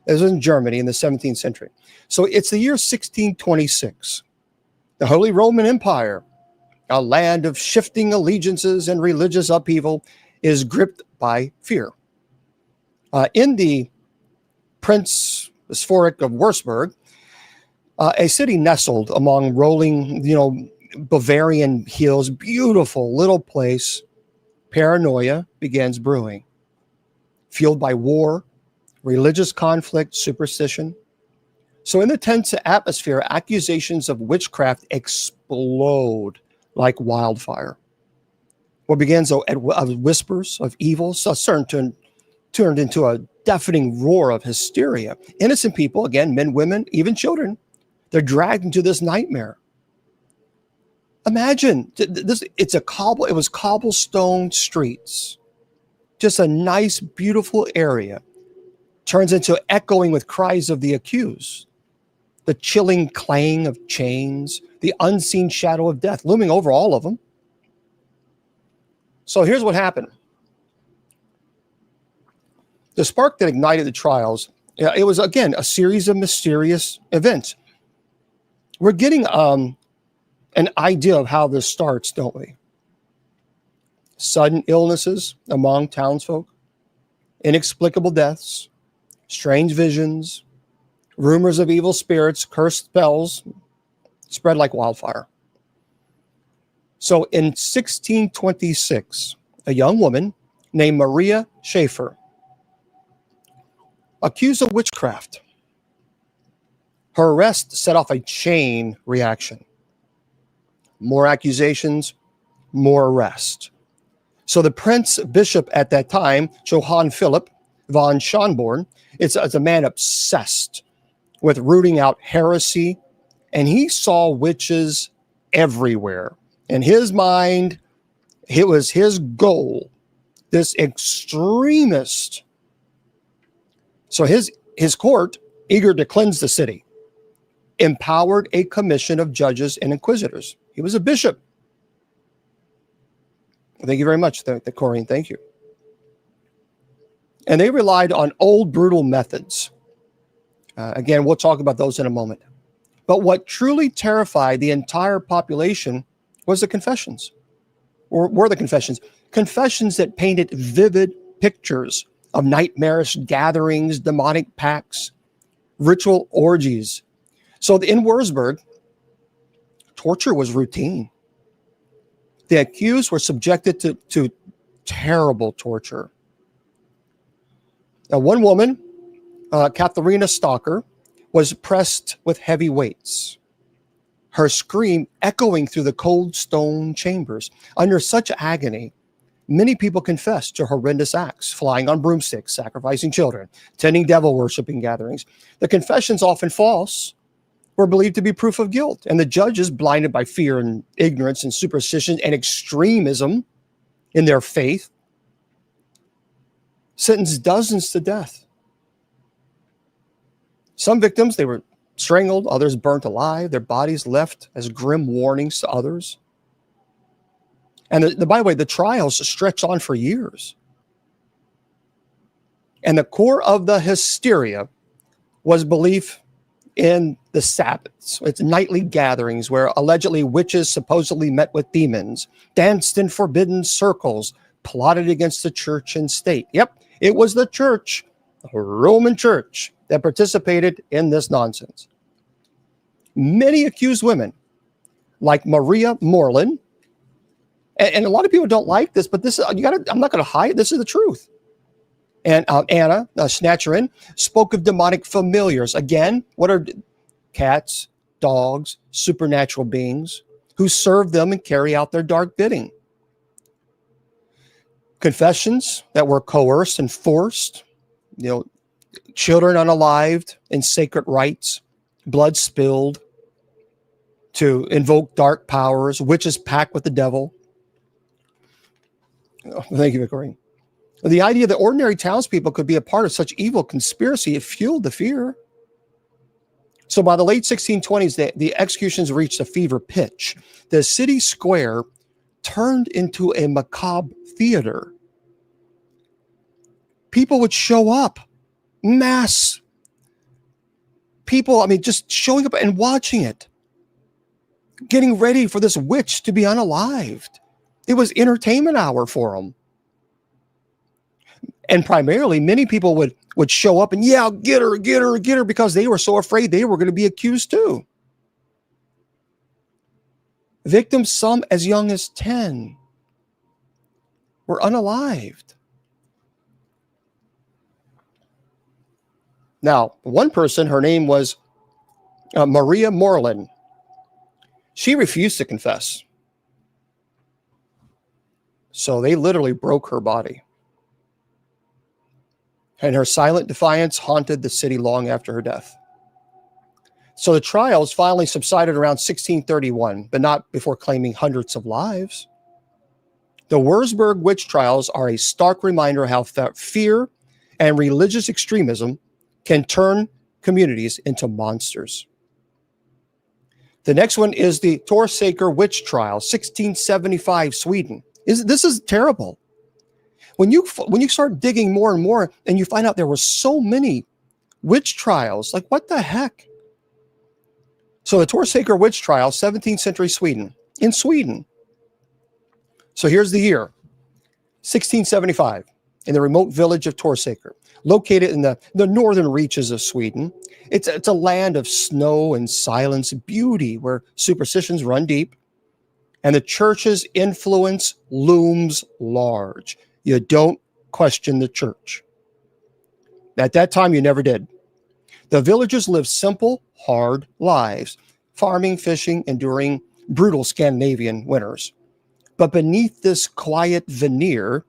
It was in Germany in the 17th century. So it's the year 1626. The Holy Roman Empire, a land of shifting allegiances and religious upheaval, is gripped by fear. In the Prince Bishopric of Würzburg, a city nestled among rolling, Bavarian hills, beautiful little place, paranoia begins brewing, fueled by war, religious conflict, superstition. So in the tense atmosphere, accusations of witchcraft explode like wildfire. What begins as whispers of evil turned into a deafening roar of hysteria. Innocent people, again, men, women, even children, they're dragged into this nightmare. Imagine this. It was cobblestone streets, just a nice, beautiful area, turns into echoing with cries of the accused, the chilling clang of chains, the unseen shadow of death looming over all of them. So here's what happened. The spark that ignited the trials, it was, again, a series of mysterious events. We're getting an idea of how this starts, don't we? Sudden illnesses among townsfolk, inexplicable deaths, strange visions, rumors of evil spirits, cursed spells, spread like wildfire. So in 1626, a young woman named Maria Schaefer, accused of witchcraft. Her arrest set off a chain reaction. More accusations, more arrest. So the prince bishop at that time, Johann Philipp von Schönborn, it's a man obsessed with rooting out heresy, and he saw witches everywhere. In his mind, it was his goal, this extremist. So his court, eager to cleanse the city, empowered a commission of judges and inquisitors. He was a bishop. Thank you very much, the Corrine. Thank you. And they relied on old, brutal methods. Again, we'll talk about those in a moment. But what truly terrified the entire population was the confessions, or were the confessions. Confessions that painted vivid pictures of nightmarish gatherings, demonic pacts, ritual orgies. So in Würzburg, torture was routine. The accused were subjected to terrible torture. Now, one woman, Katharina Stalker, was pressed with heavy weights, her scream echoing through the cold stone chambers. Under such agony, many people confessed to horrendous acts, flying on broomsticks, sacrificing children, attending devil-worshipping gatherings. The confessions, often false, were believed to be proof of guilt, and the judges, blinded by fear and ignorance and superstition and extremism in their faith, sentenced dozens to death. Some victims, they were strangled, others burnt alive, their bodies left as grim warnings to others. And by the way, the trials stretched on for years. And the core of the hysteria was belief in the Sabbaths. It's nightly gatherings where allegedly witches supposedly met with demons, danced in forbidden circles, plotted against the church and state. Yep, it was the church, the Roman church, that participated in this nonsense. Many accused women, like Maria Morlin, and a lot of people don't like this, but this I'm not going to hide. This is the truth. And Anna Snatcherin spoke of demonic familiars. Again, what are cats, dogs, supernatural beings who serve them and carry out their dark bidding? Confessions that were coerced and forced, children unalived in sacred rites, blood spilled to invoke dark powers, witches packed with the devil. Oh, thank you, Victorine. The idea that ordinary townspeople could be a part of such evil conspiracy, it fueled the fear. So by the late 1620s, the executions reached a fever pitch. The city square turned into a macabre theater. People would show up, mass people, just showing up and watching it, getting ready for this witch to be unalived. It was entertainment hour for them. And primarily, many people would show up and, yeah, get her, because they were so afraid they were going to be accused too. Victims, some as young as 10, were unalived. Now, one person, her name was Maria Morlin. She refused to confess. So they literally broke her body. And her silent defiance haunted the city long after her death. So the trials finally subsided around 1631, but not before claiming hundreds of lives. The Würzburg witch trials are a stark reminder how fear and religious extremism can turn communities into monsters. The next one is the Torsaker witch trial, 1675, Sweden. This is terrible. When you start digging more and more, and you find out there were so many witch trials, like what the heck? So the Torsaker witch trial, 17th century Sweden, in Sweden. So here's the year, 1675, in the remote village of Torsaker, located in the northern reaches of Sweden. It's a land of snow and silence, beauty, where superstitions run deep, and the church's influence looms large. You don't question the church. At that time, you never did. The villagers lived simple, hard lives, farming, fishing, enduring brutal Scandinavian winters. But beneath this quiet veneer,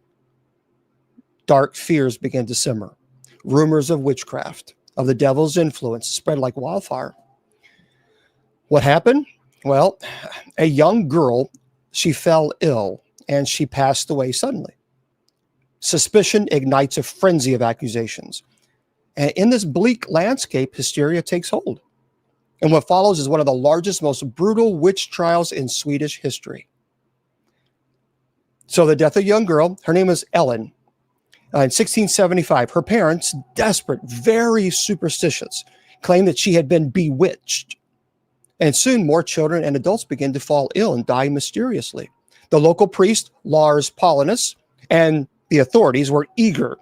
dark fears began to simmer. Rumors of witchcraft, of the devil's influence, spread like wildfire. What happened? Well, a young girl, she fell ill and she passed away suddenly. Suspicion ignites a frenzy of accusations. And in this bleak landscape, hysteria takes hold. And what follows is one of the largest, most brutal witch trials in Swedish history. So the death of a young girl, her name was Ellen. In 1675, her parents, desperate, very superstitious, claimed that she had been bewitched. And soon more children and adults began to fall ill and die mysteriously. The local priest, Lars Paulinus, and the authorities were eager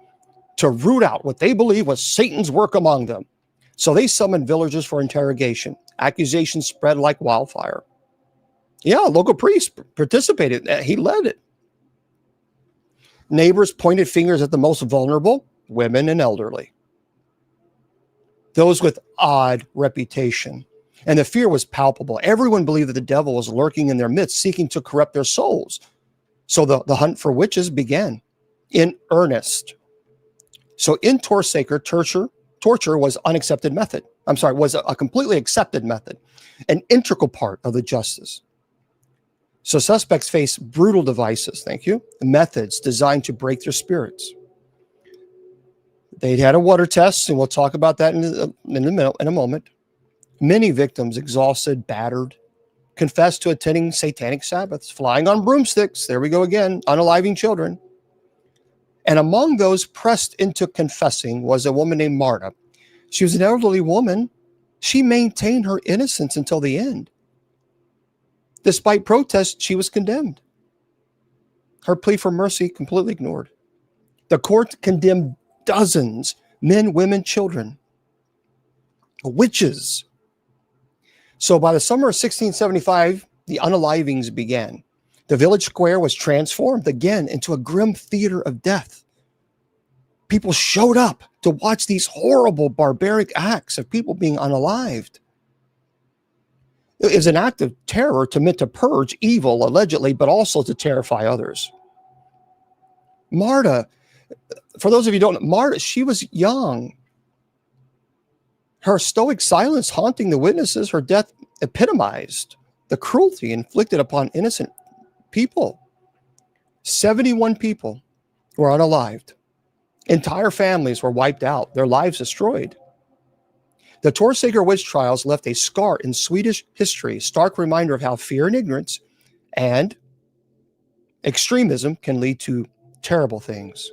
to root out what they believed was Satan's work among them. So they summoned villagers for interrogation. Accusations spread like wildfire. Yeah, a local priest participated. He led it. Neighbors pointed fingers at the most vulnerable, women and elderly. Those with odd reputation. And the fear was palpable. Everyone believed that the devil was lurking in their midst, seeking to corrupt their souls. So the hunt for witches began in earnest. So in Torsaker, torture was unaccepted method. Was a completely accepted method, an integral part of the justice. So suspects face brutal devices, methods designed to break their spirits. They had a water test, and we'll talk about that in a moment. Many victims, exhausted, battered, confessed to attending satanic Sabbaths, flying on broomsticks. There we go again, unaliving children. And among those pressed into confessing was a woman named Marta. She was an elderly woman. She maintained her innocence until the end. Despite protests, she was condemned. Her plea for mercy completely ignored. The court condemned dozens, men, women, children, witches. So by the summer of 1675, the unalivings began. The village square was transformed again into a grim theater of death. People showed up to watch these horrible, barbaric acts of people being unalived. It was an act of terror meant to purge evil, allegedly, but also to terrify others. Marta, for those of you who don't know, Marta, she was young. Her stoic silence haunting the witnesses, her death epitomized the cruelty inflicted upon innocent people. 71 people were unalived. Entire families were wiped out, their lives destroyed. The Torsaker witch trials left a scar in Swedish history, stark reminder of how fear and ignorance and extremism can lead to terrible things.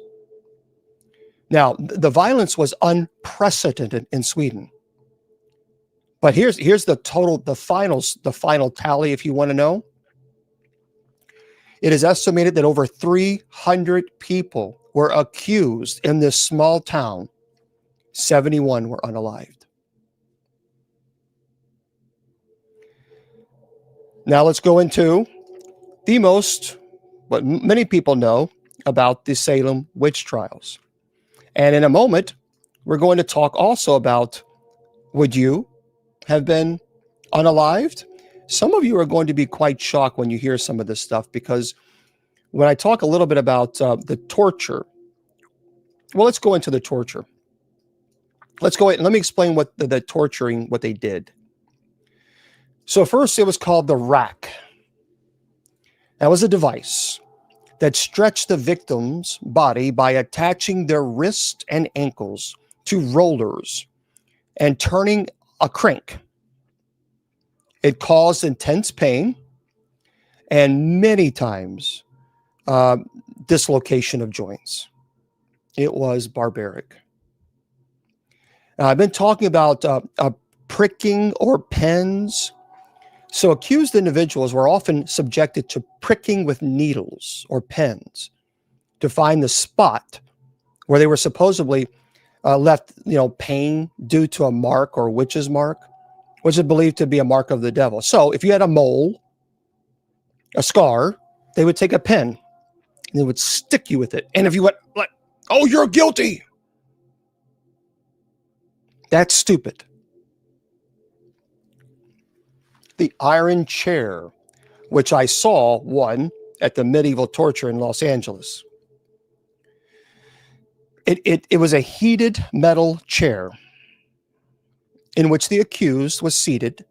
Now, the violence was unprecedented in Sweden. But here's the final tally, if you want to know. It is estimated that over 300 people were accused in this small town. 71 were unalived. Now let's go into what many people know about the Salem witch trials. And in a moment, we're going to talk also about, would you have been unalived? Some of you are going to be quite shocked when you hear some of this stuff, because when I talk a little bit about the torture, well, let's go into the torture. Let's go ahead and let me explain what the torturing, what they did. So first, it was called the rack. That was a device that stretched the victim's body by attaching their wrists and ankles to rollers and turning a crank. It caused intense pain and many times dislocation of joints. It was barbaric. I've been talking about pricking or pens. So accused individuals were often subjected to pricking with needles or pens to find the spot where they were supposedly left, pain due to a mark or witch's mark, which is believed to be a mark of the devil. So if you had a mole, a scar, they would take a pen and they would stick you with it. And if you went like, oh, you're guilty, that's stupid. The iron chair, which I saw one at the medieval torture in Los Angeles. It was a heated metal chair in which the accused was seated,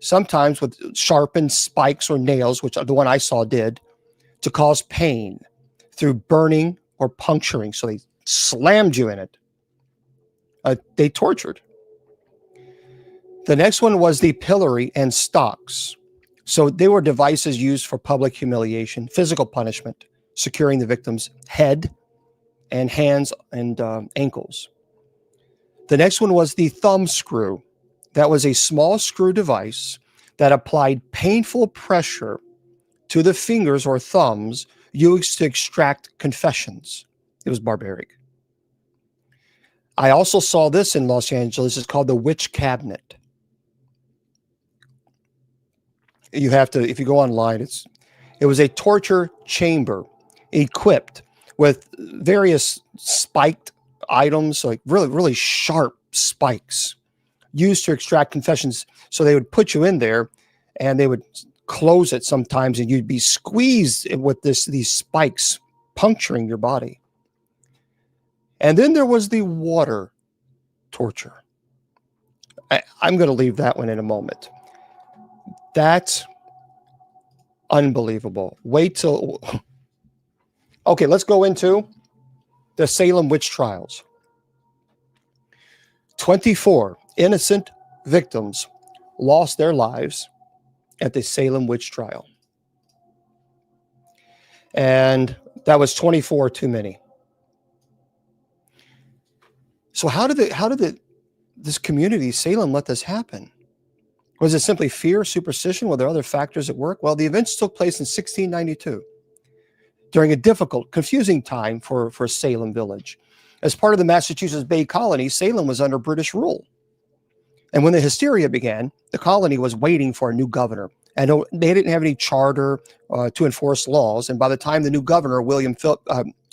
sometimes with sharpened spikes or nails, which the one I saw did, to cause pain through burning or puncturing. So they slammed you in it. They tortured. The next one was the pillory and stocks. So they were devices used for public humiliation, physical punishment, securing the victim's head and hands and ankles. The next one was the thumb screw. That was a small screw device that applied painful pressure to the fingers or thumbs used to extract confessions. It was barbaric. I also saw this in Los Angeles. It's called the witch cabinet. You have to, if you go online, it was a torture chamber equipped with various spiked items, like really, really sharp spikes used to extract confessions. So they would put you in there and they would close it sometimes and you'd be squeezed with these spikes puncturing your body. And then there was the water torture. I'm going to leave that one in a moment. That's unbelievable. Wait till... Okay, let's go into the Salem witch trials. 24 innocent victims lost their lives at the Salem witch trial. And that was 24 too many. So how did this community, Salem, let this happen? Was it simply fear, superstition? Were there other factors at work? Well, the events took place in 1692 during a difficult, confusing time for Salem village. As part of the Massachusetts Bay Colony, Salem was under British rule. And when the hysteria began, the colony was waiting for a new governor. And they didn't have any charter to enforce laws. And by the time the new governor, William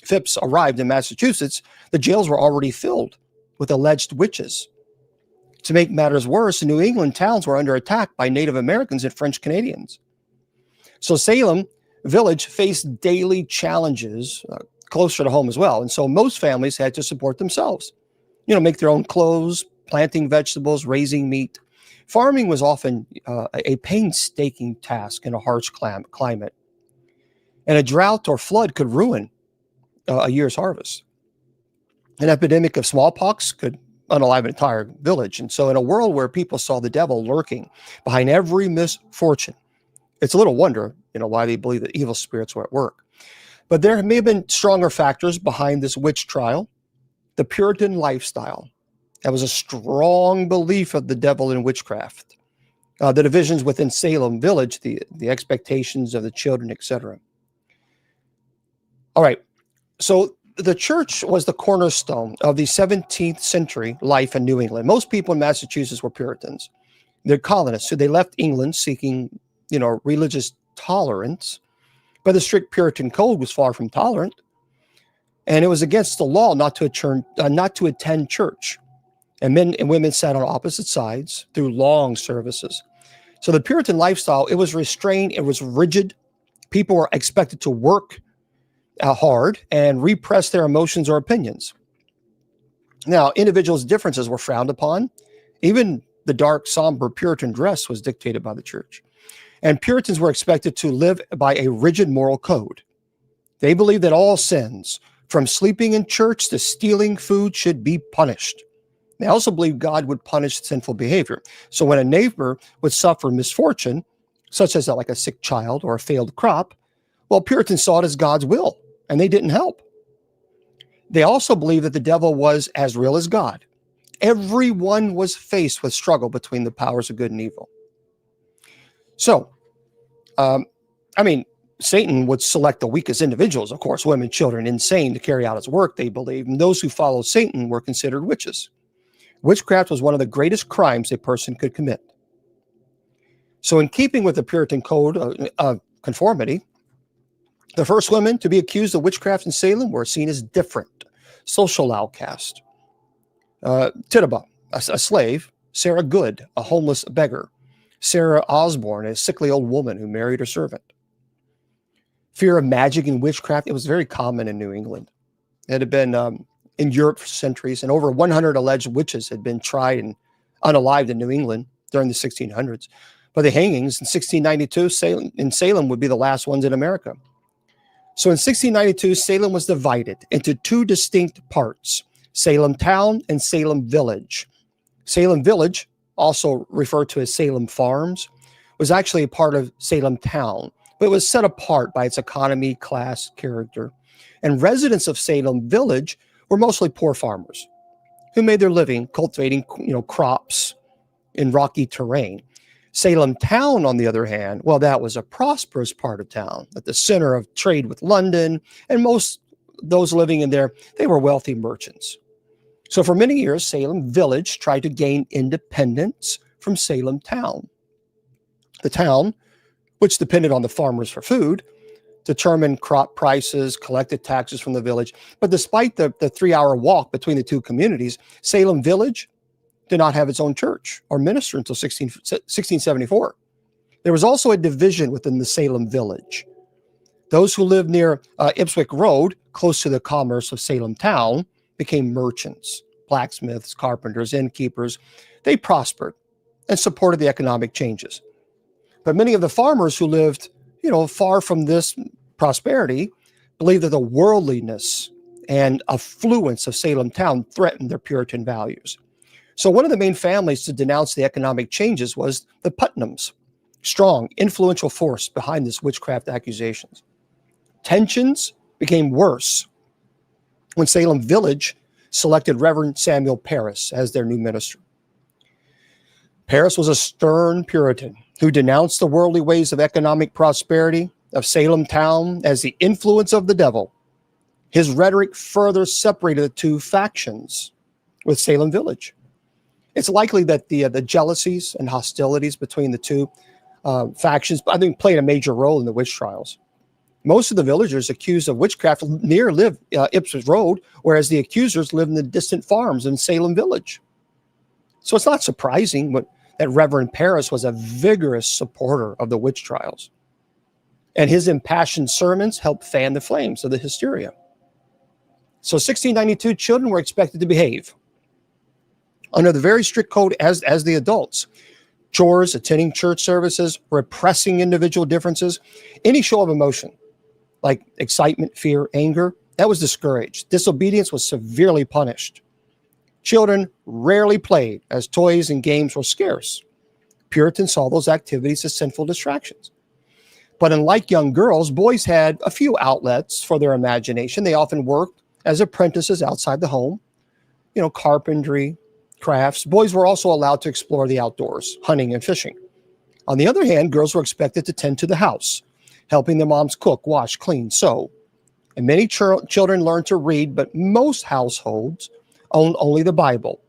Phipps, arrived in Massachusetts, the jails were already filled with alleged witches. To make matters worse, New England towns were under attack by Native Americans and French Canadians. So Salem village faced daily challenges closer to home as well. And so most families had to support themselves, make their own clothes, planting vegetables, raising meat. Farming was often a painstaking task in a harsh climate. And a drought or flood could ruin a year's harvest. An epidemic of smallpox could unalive an entire village. And so in a world where people saw the devil lurking behind every misfortune, it's a little wonder, why they believe that evil spirits were at work. But there may have been stronger factors behind this witch trial. The Puritan lifestyle. That was a strong belief of the devil in witchcraft. The divisions within Salem village, the expectations of the children, etc. All right. So the church was the cornerstone of the 17th century life in New England. Most people in Massachusetts were Puritans. They're colonists. So they left England seeking, religious tolerance. But the strict Puritan code was far from tolerant. And it was against the law not to attend church. And men and women sat on opposite sides through long services. So the Puritan lifestyle, it was restrained, it was rigid. People were expected to work hard and repress their emotions or opinions. Now, individuals' differences were frowned upon. Even the dark, somber Puritan dress was dictated by the church. And Puritans were expected to live by a rigid moral code. They believed that all sins, from sleeping in church to stealing food, should be punished. They also believed God would punish sinful behavior. So when a neighbor would suffer misfortune, such as like a sick child or a failed crop, well, Puritans saw it as God's will, and they didn't help. They also believed that the devil was as real as God. Everyone was faced with struggle between the powers of good and evil. So, Satan would select the weakest individuals, of course, women, children, insane, to carry out his work, they believed. And those who followed Satan were considered witches. Witchcraft was one of the greatest crimes a person could commit. So in keeping with the Puritan code of conformity, the first women to be accused of witchcraft in Salem were seen as different, social outcast. Tituba, a slave; Sarah Good, a homeless beggar; Sarah Osborne, a sickly old woman who married her servant. Fear of magic and witchcraft, it was very common in New England. It had been in Europe for centuries, and over 100 alleged witches had been tried and unalived in New England during the 1600s. But the hangings in 1692 in Salem would be the last ones in America. So in 1692, Salem was divided into two distinct parts, Salem Town and Salem Village. Salem Village, also referred to as Salem Farms, was actually a part of Salem Town, but it was set apart by its economy, class, character. And residents of Salem Village were mostly poor farmers who made their living cultivating, crops in rocky terrain. Salem Town, on the other hand, well, that was a prosperous part of town, at the center of trade with London, and most those living in there, they were wealthy merchants. So for many years, Salem Village tried to gain independence from Salem Town. The town, which depended on the farmers for food, determined crop prices, collected taxes from the village. But despite the 3-hour walk between the two communities, Salem Village did not have its own church or minister until 1674. There was also a division within the Salem Village. Those who lived near Ipswich Road, close to the commerce of Salem Town, became merchants, blacksmiths, carpenters, innkeepers. They prospered and supported the economic changes. But many of the farmers who lived, far from this prosperity believed that the worldliness and affluence of Salem Town threatened their Puritan values. So one of the main families to denounce the economic changes was the Putnams, strong, influential force behind this witchcraft accusations. Tensions became worse when Salem Village selected Reverend Samuel Parris as their new minister. Parris was a stern Puritan who denounced the worldly ways of economic prosperity of Salem Town as the influence of the devil. His rhetoric further separated the two factions with Salem Village. It's likely that the jealousies and hostilities between the two factions, I think, played a major role in the witch trials. Most of the villagers accused of witchcraft lived Ipswich Road, whereas the accusers lived in the distant farms in Salem Village. So it's not surprising that Reverend Parris was a vigorous supporter of the witch trials. And his impassioned sermons helped fan the flames of the hysteria. So 1692, children were expected to behave under the very strict code as the adults. Chores, attending church services, repressing individual differences, any show of emotion, like excitement, fear, anger, that was discouraged. Disobedience was severely punished. Children rarely played, as toys and games were scarce. Puritans saw those activities as sinful distractions. But unlike young girls, boys had a few outlets for their imagination. They often worked as apprentices outside the home, carpentry, crafts. Boys were also allowed to explore the outdoors, hunting and fishing. On the other hand, girls were expected to tend to the house, helping their moms cook, wash, clean, sew. And many children learned to read, but most households owned only the Bible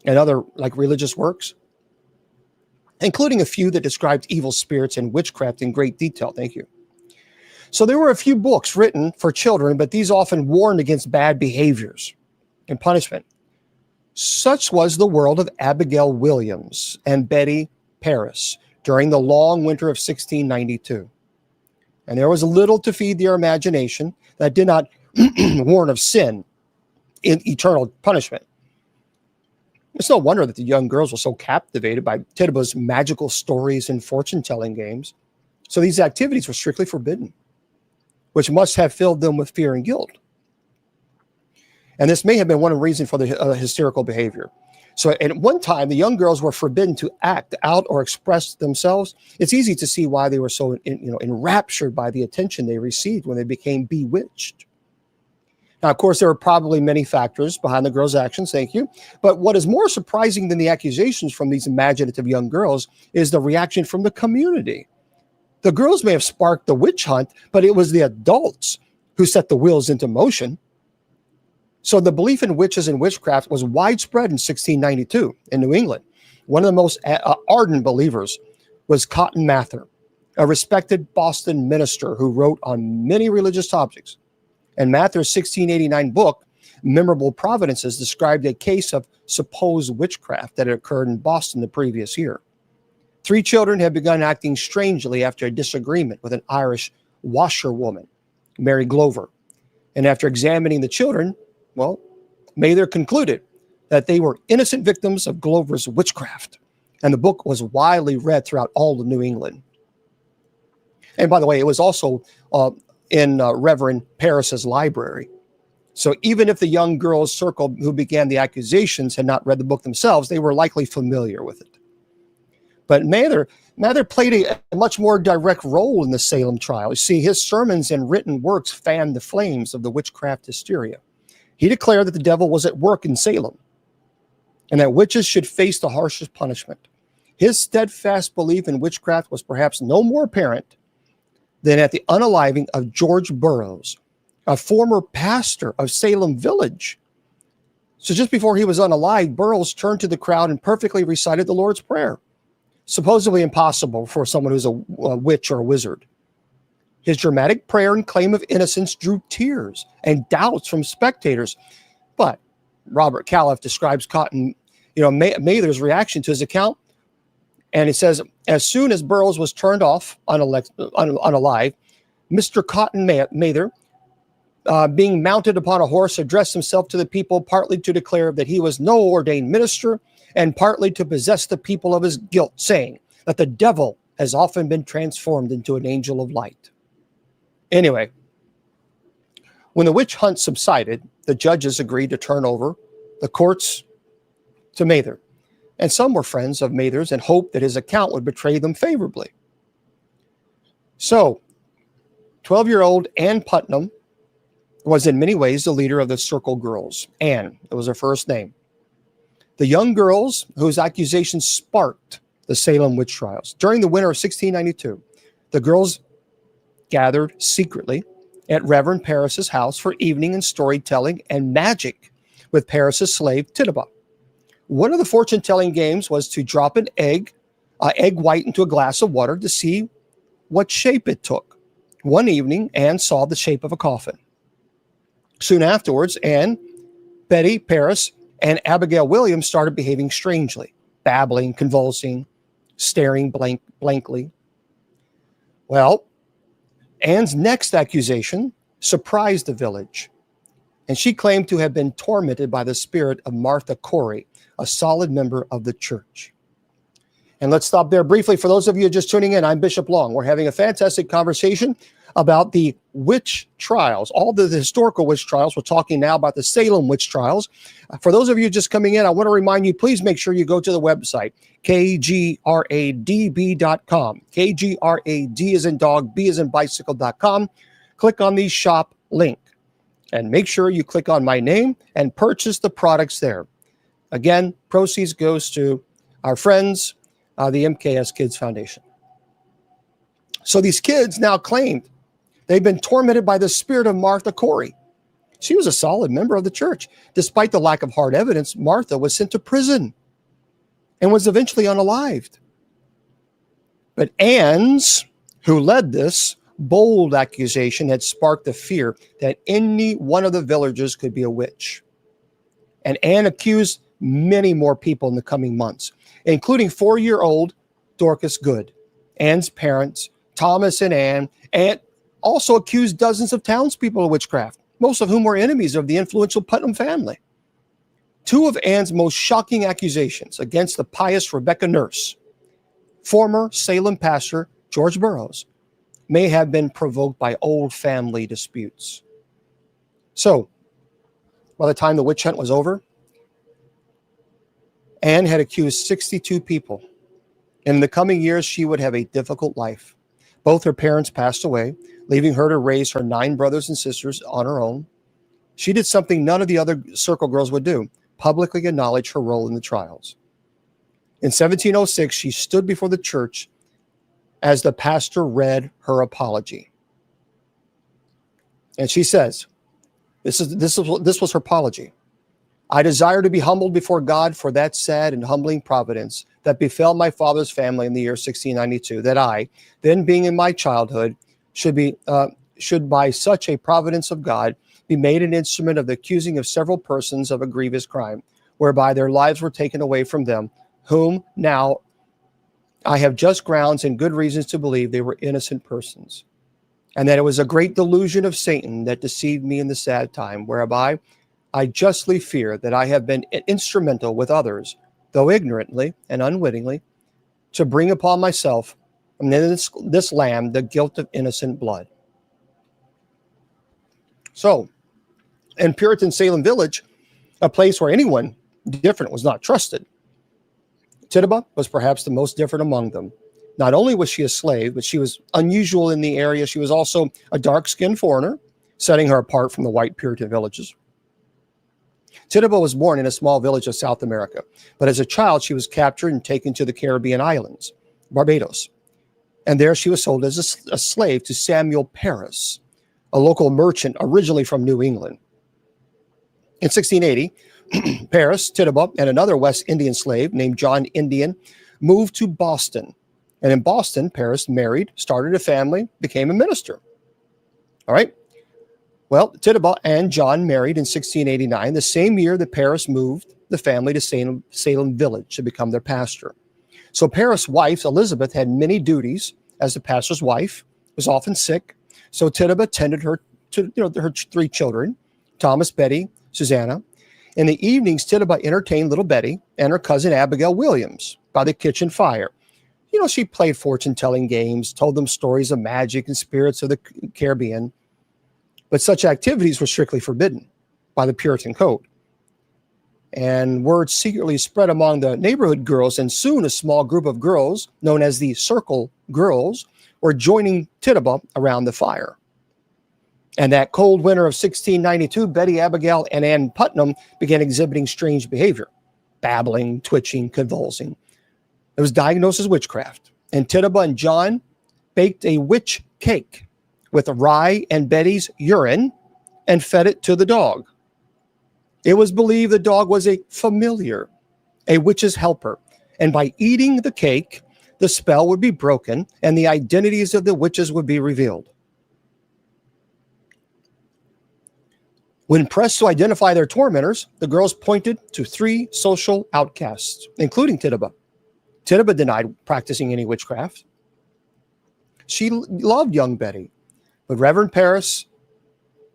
and other religious works, including a few that described evil spirits and witchcraft in great detail. Thank you. So there were a few books written for children, but these often warned against bad behaviors and punishment. Such was the world of Abigail Williams and Betty Parris during the long winter of 1692. And there was little to feed their imagination that did not warn of sin in eternal punishment. It's no wonder that the young girls were so captivated by Tituba's magical stories and fortune-telling games. So these activities were strictly forbidden, which must have filled them with fear and guilt. And this may have been one of the reasons for the hysterical behavior. So at one time, the young girls were forbidden to act out or express themselves. It's easy to see why they were so enraptured by the attention they received when they became bewitched. Now, of course, there are probably many factors behind the girls' actions, thank you. But what is more surprising than the accusations from these imaginative young girls is the reaction from the community. The girls may have sparked the witch hunt, but it was the adults who set the wheels into motion. So the belief in witches and witchcraft was widespread in 1692 in New England. One of the most ardent believers was Cotton Mather, a respected Boston minister who wrote on many religious topics. And Mather's 1689 book, Memorable Providences, described a case of supposed witchcraft that had occurred in Boston the previous year. 3 children had begun acting strangely after a disagreement with an Irish washerwoman, Mary Glover. And after examining the children, well, Mather concluded that they were innocent victims of Glover's witchcraft. And the book was widely read throughout all of New England. And by the way, it was also in Reverend Parris's library. So even if the young girls circle who began the accusations had not read the book themselves, they were likely familiar with it. But Mather played a much more direct role in the Salem trial. You see, his sermons and written works fanned the flames of the witchcraft hysteria. He declared that the devil was at work in Salem and that witches should face the harshest punishment. His steadfast belief in witchcraft was perhaps no more apparent than at the unaliving of George Burroughs, a former pastor of Salem Village. So just before he was unalived, Burroughs turned to the crowd and perfectly recited the Lord's Prayer, supposedly impossible for someone who's a witch or a wizard. His dramatic prayer and claim of innocence drew tears and doubts from spectators. But Robert Califf describes Mather's reaction to his account, and it says, as soon as Burroughs was turned off unalive, Mr. Cotton Mather, being mounted upon a horse, addressed himself to the people, partly to declare that he was no ordained minister, and partly to possess the people of his guilt, saying that the devil has often been transformed into an angel of light. Anyway, when the witch hunt subsided, the judges agreed to turn over the courts to Mather. And some were friends of Mather's and hoped that his account would betray them favorably. So, 12-year-old Ann Putnam was in many ways the leader of the Circle Girls. Ann, it was her first name. The young girls whose accusations sparked the Salem witch trials. During the winter of 1692, the girls gathered secretly at Reverend Parris's house for evening and storytelling and magic with Parris's slave Tituba. One of the fortune-telling games was to drop an egg white into a glass of water to see what shape it took. One evening, Anne saw the shape of a coffin. Soon afterwards, Anne, Betty, Parris, and Abigail Williams started behaving strangely, babbling, convulsing, staring blankly. Well, Anne's next accusation surprised the village, and she claimed to have been tormented by the spirit of Martha Corey, a solid member of the church. And let's stop there briefly. For those of you just tuning in, I'm Bishop Long. We're having a fantastic conversation about the witch trials, all the historical witch trials. We're talking now about the Salem witch trials. For those of you just coming in, I want to remind you, please make sure you go to the website, kgradb.com. KGRAD as in dog, B as in bicycle.com. Click on the shop link and make sure you click on my name and purchase the products there. Again, proceeds goes to our friends, the MKS Kids Foundation. So these kids now claimed they've been tormented by the spirit of Martha Corey. She was a solid member of the church. Despite the lack of hard evidence, Martha was sent to prison and was eventually unalived. But Anne's, who led this bold accusation, had sparked the fear that any one of the villagers could be a witch. And Anne accused many more people in the coming months, including 4-year-old Dorcas Good, Anne's parents, Thomas and Anne, and also accused dozens of townspeople of witchcraft, most of whom were enemies of the influential Putnam family. Two of Anne's most shocking accusations against the pious Rebecca Nurse, former Salem pastor George Burroughs, may have been provoked by old family disputes. So, by the time the witch hunt was over, Anne had accused 62 people. In the coming years, she would have a difficult life. Both her parents passed away, leaving her to raise her 9 brothers and sisters on her own. She did something none of the other Circle Girls would do, publicly acknowledge her role in the trials. In 1706, she stood before the church as the pastor read her apology. And she says, this was her apology. I desire to be humbled before God for that sad and humbling providence that befell my father's family in the year 1692, that I, then being in my childhood, should by such a providence of God be made an instrument of the accusing of several persons of a grievous crime, whereby their lives were taken away from them, whom now I have just grounds and good reasons to believe they were innocent persons. and that it was a great delusion of Satan that deceived me in the sad time, whereby I justly fear that I have been instrumental with others, though ignorantly and unwittingly, to bring upon myself and this land the guilt of innocent blood. So, in Puritan Salem Village, a place where anyone different was not trusted, Tituba was perhaps the most different among them. Not only was she a slave, but she was unusual in the area. She was also a dark-skinned foreigner, setting her apart from the white Puritan villages. Tituba was born in a small village of South America, but as a child, she was captured and taken to the Caribbean islands, Barbados. And there she was sold as a slave to Samuel Paris, a local merchant originally from New England. In 1680, Paris, Tituba, and another West Indian slave named John Indian moved to Boston. And in Boston, Paris married, started a family, became a minister. All right. Well, Tituba and John married in 1689, the same year that Paris moved the family to Salem Village to become their pastor. So Paris' wife, Elizabeth, had many duties as the pastor's wife, was often sick. So Tituba tended her three children, Thomas, Betty, Susanna. In the evenings, Tituba entertained little Betty and her cousin Abigail Williams by the kitchen fire. She played fortune-telling games, told them stories of magic and spirits of the Caribbean. But such activities were strictly forbidden by the Puritan code. And word secretly spread among the neighborhood girls, and soon a small group of girls, known as the Circle Girls, were joining Tituba around the fire. And that cold winter of 1692, Betty, Abigail, and Ann Putnam began exhibiting strange behavior, babbling, twitching, convulsing. It was diagnosed as witchcraft. And Tituba and John baked a witch cake with rye and Betty's urine and fed it to the dog. It was believed the dog was a familiar, a witch's helper. And by eating the cake, the spell would be broken and the identities of the witches would be revealed. When pressed to identify their tormentors, the girls pointed to three social outcasts, including Tituba. Tituba denied practicing any witchcraft. She loved young Betty, but Reverend Paris,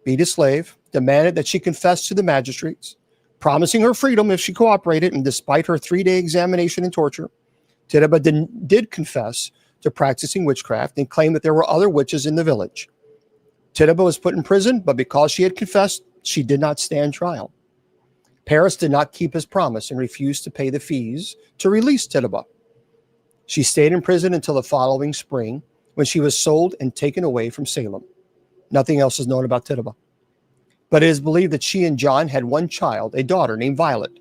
beat a slave, demanded that she confess to the magistrates, promising her freedom if she cooperated, and despite her 3-day examination and torture, Tituba did confess to practicing witchcraft and claimed that there were other witches in the village. Tituba was put in prison, but because she had confessed, she did not stand trial. Paris did not keep his promise and refused to pay the fees to release Tituba. She stayed in prison until the following spring, when she was sold and taken away from Salem. Nothing else is known about Tituba. But it is believed that she and John had one child, a daughter named Violet,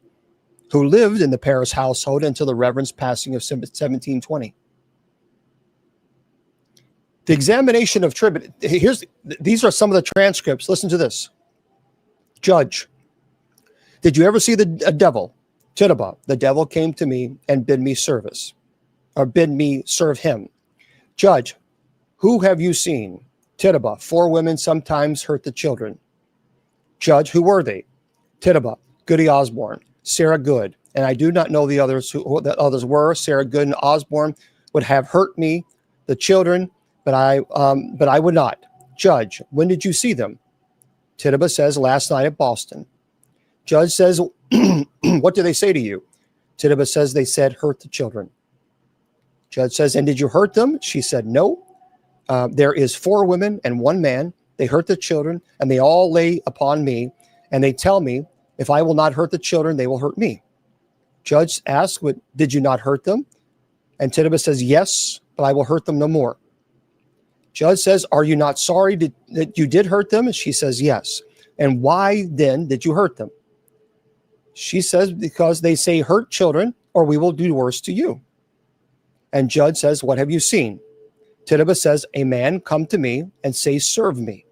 who lived in the Paris household until the Reverend's passing of 1720. The examination of Tituba, these are some of the transcripts. Listen to this. Judge, did you ever see the devil? Tituba, the devil came to me and bid me service, or bid me serve him. Judge, who have you seen? Tituba, 4 women sometimes hurt the children. Judge, who were they? Tituba, Goody Osborne, Sarah Good, and I do not know the others who the others were. Sarah Good and Osborne would have hurt me, the children, but I would not. Judge, when did you see them? Tituba says, last night at Boston. Judge says, what do they say to you? Tituba says, they said, hurt the children. Judge says, and did you hurt them? She said, no. There is 4 women and 1 man. They hurt the children, and they all lay upon me, and they tell me, if I will not hurt the children, they will hurt me. Judge asks, did you not hurt them? And Tituba says, yes, but I will hurt them no more. Judge says, are you not sorry that you did hurt them? And she says, yes. And why then did you hurt them? She says, because they say hurt children or we will do worse to you. And Judge says, what have you seen? Tituba says, a man come to me and say, serve me.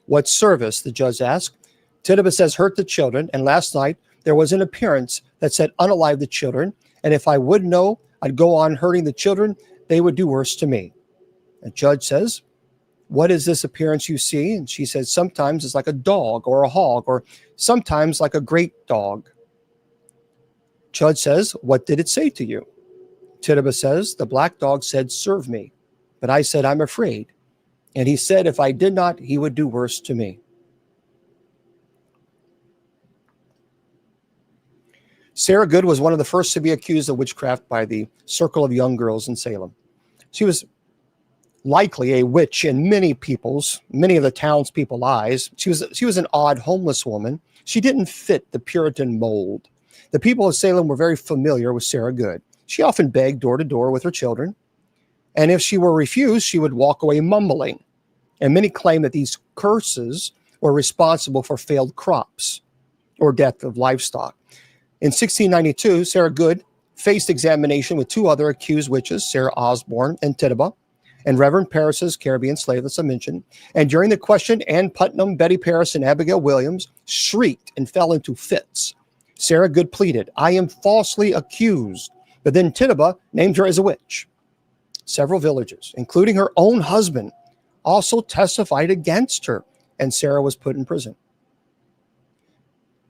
What service? The judge asked. Tituba says, hurt the children. And last night there was an appearance that said, unalive the children. And if I would know, I'd go on hurting the children. They would do worse to me. The judge says, what is this appearance you see? And she says, sometimes it's like a dog or a hog, or sometimes like a great dog. Judge says, what did it say to you? Tituba says, the black dog said, serve me. But I said, I'm afraid. And he said, if I did not, he would do worse to me. Sarah Good was one of the first to be accused of witchcraft by the circle of young girls in Salem. She was likely a witch in many of the townspeople's eyes. She was an odd homeless woman. She didn't fit the Puritan mold. The people of Salem were very familiar with Sarah Good. She often begged door to door with her children. And if she were refused, she would walk away mumbling. And many claim that these curses were responsible for failed crops or death of livestock. In 1692, Sarah Good faced examination with two other accused witches, Sarah Osborne and Tituba, and Reverend Paris's Caribbean slave, as I mentioned. And during the question, Ann Putnam, Betty Paris, and Abigail Williams shrieked and fell into fits. Sarah Good pleaded, I am falsely accused. But then Tituba named her as a witch. Several villagers, including her own husband, also testified against her, and Sarah was put in prison.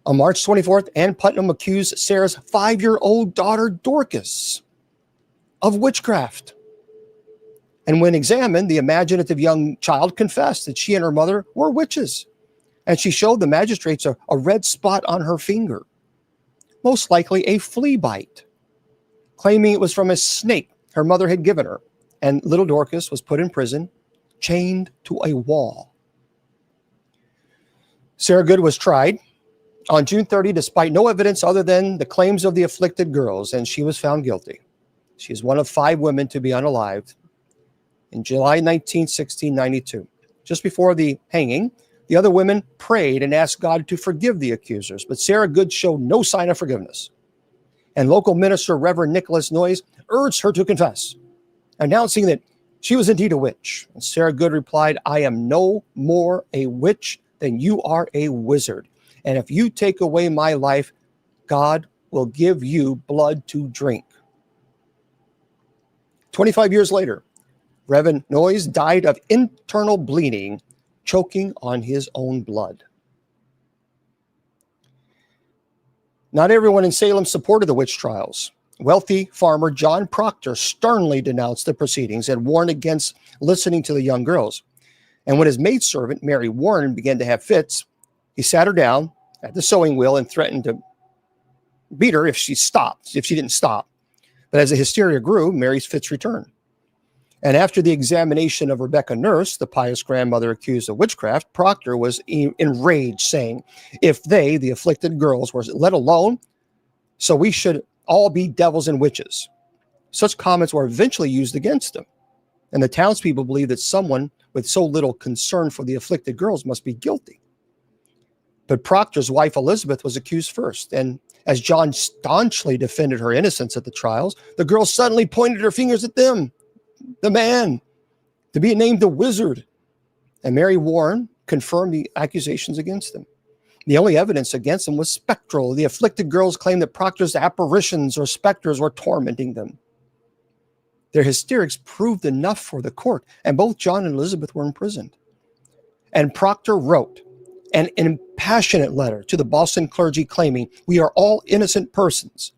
On March 24th, Ann Putnam accused Sarah's 5-year-old daughter, Dorcas, of witchcraft. And when examined, the imaginative young child confessed that she and her mother were witches. And she showed the magistrates a red spot on her finger, most likely a flea bite, claiming it was from a snake her mother had given her. And little Dorcas was put in prison, chained to a wall. Sarah Good was tried on June 30, despite no evidence other than the claims of the afflicted girls, and she was found guilty. She is one of 5 women to be unalived. In July 19, 1692, just before the hanging, the other women prayed and asked God to forgive the accusers, but Sarah Good showed no sign of forgiveness. And local minister Reverend Nicholas Noyes urged her to confess, announcing that she was indeed a witch. And Sarah Good replied, I am no more a witch than you are a wizard. And if you take away my life, God will give you blood to drink. 25 years later, Reverend Noyes died of internal bleeding, choking on his own blood. Not everyone in Salem supported the witch trials. Wealthy farmer John Proctor sternly denounced the proceedings and warned against listening to the young girls. And when his maidservant, Mary Warren, began to have fits, he sat her down at the sewing wheel and threatened to beat her if she didn't stop. But as the hysteria grew, Mary's fits returned. And after the examination of Rebecca Nurse, the pious grandmother accused of witchcraft, Proctor was enraged, saying, if they, the afflicted girls, were let alone, so we should all be devils and witches. Such comments were eventually used against him. And the townspeople believed that someone with so little concern for the afflicted girls must be guilty. But Proctor's wife, Elizabeth, was accused first. And as John staunchly defended her innocence at the trials, the girls suddenly pointed their fingers at them, the man, to be named the wizard. And Mary Warren confirmed the accusations against them. The only evidence against them was spectral. The afflicted girls claimed that Proctor's apparitions or specters were tormenting them. Their hysterics proved enough for the court, and both John and Elizabeth were imprisoned. And Proctor wrote an impassionate letter to the Boston clergy claiming, we are all innocent persons.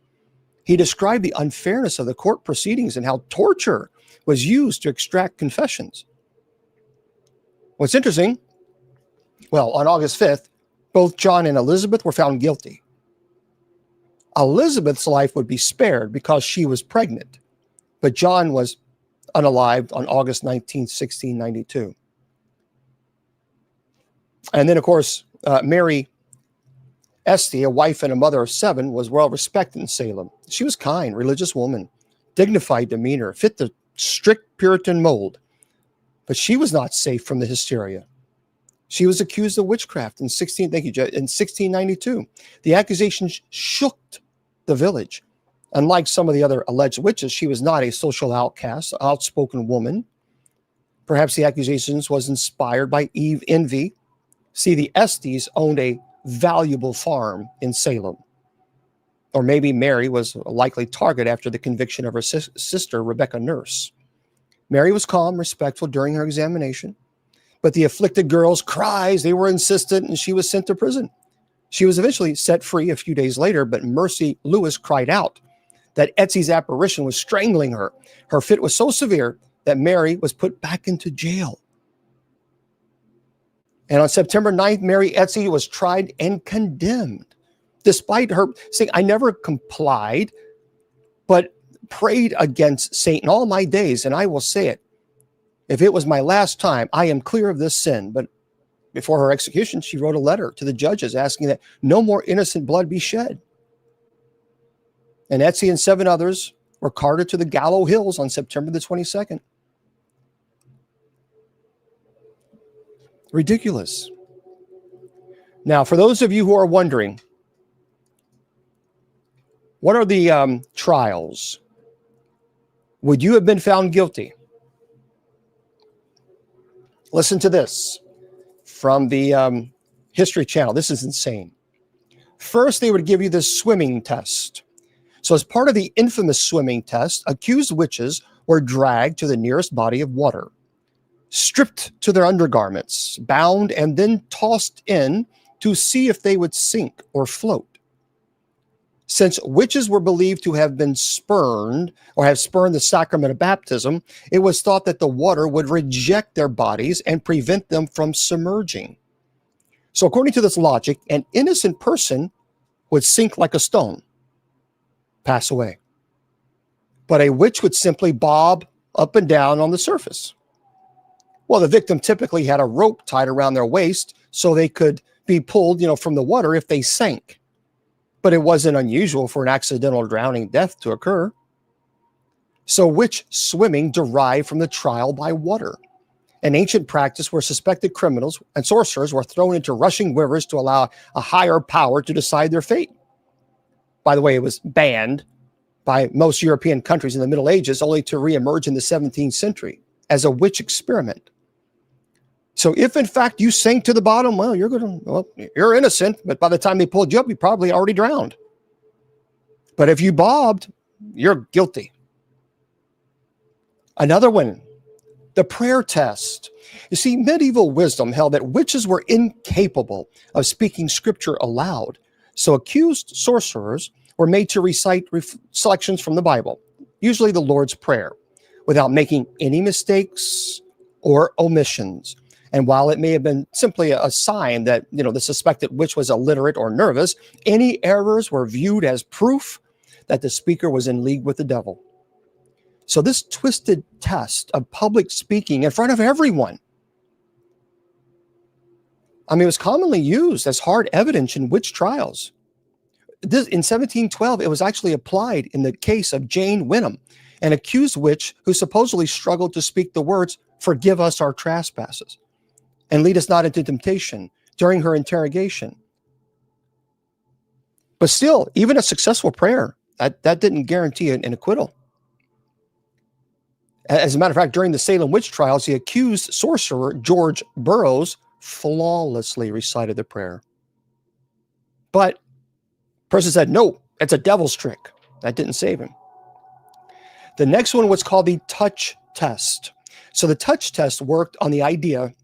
He described the unfairness of the court proceedings and how torture was used to extract confessions. What's interesting, well, on August 5th, both John and Elizabeth were found guilty. Elizabeth's life would be spared because she was pregnant, but John was unalived on August 19, 1692. And then, of course, Mary Esty, a wife and a mother of 7, was well respected in Salem. She was kind, religious woman, dignified demeanor, fit the strict Puritan mold, but she was not safe from the hysteria. She was accused of witchcraft in 1692. The accusations shook the village. Unlike some of the other alleged witches, she was not a social outcast, outspoken woman. Perhaps the accusations was inspired by envy. See, the Estes owned a valuable farm in Salem. Or maybe Mary was a likely target after the conviction of her sister, Rebecca Nurse. Mary was calm, respectful during her examination. But the afflicted girls' cries, they were insistent, and she was sent to prison. She was eventually set free a few days later, but Mercy Lewis cried out that Etsy's apparition was strangling her. Her fit was so severe that Mary was put back into jail. And on September 9th, Mary Etsy was tried and condemned, despite her saying, I never complied, but prayed against Satan all my days. And I will say it, if it was my last time, I am clear of this sin. But before her execution, she wrote a letter to the judges asking that no more innocent blood be shed. And Etsy and 7 others were carted to the Gallows Hills on September the 22nd. Ridiculous. Now, for those of you who are wondering, what are the trials? Would you have been found guilty? Listen to this from the History Channel. This is insane. First, they would give you this swimming test. So as part of the infamous swimming test, accused witches were dragged to the nearest body of water, stripped to their undergarments, bound, and then tossed in to see if they would sink or float. Since witches were believed to have been spurned or have spurned the sacrament of baptism, it was thought that the water would reject their bodies and prevent them from submerging. So according to this logic, an innocent person would sink like a stone, pass away. But a witch would simply bob up and down on the surface. Well, the victim typically had a rope tied around their waist so they could be pulled, from the water if they sank. But it wasn't unusual for an accidental drowning death to occur. So witch swimming derived from the trial by water, an ancient practice where suspected criminals and sorcerers were thrown into rushing rivers to allow a higher power to decide their fate. By the way, it was banned by most European countries in the Middle Ages, only to reemerge in the 17th century as a witch experiment. So if in fact you sank to the bottom, well, you're innocent, but by the time they pulled you up, you probably already drowned. But if you bobbed, you're guilty. Another one, the prayer test. You see, medieval wisdom held that witches were incapable of speaking scripture aloud. So accused sorcerers were made to recite selections from the Bible, usually the Lord's Prayer, without making any mistakes or omissions. And while it may have been simply a sign that, the suspected witch was illiterate or nervous, any errors were viewed as proof that the speaker was in league with the devil. So this twisted test of public speaking in front of everyone, it was commonly used as hard evidence in witch trials. In 1712, it was actually applied in the case of Jane Wynnum, an accused witch who supposedly struggled to speak the words, "Forgive us our trespasses and lead us not into temptation," during her interrogation. But still, even a successful prayer, that didn't guarantee an acquittal. As a matter of fact, during the Salem witch trials, the accused sorcerer, George Burroughs, flawlessly recited the prayer. But the person said, no, it's a devil's trick. That didn't save him. The next one was called the touch test. So the touch test worked on the idea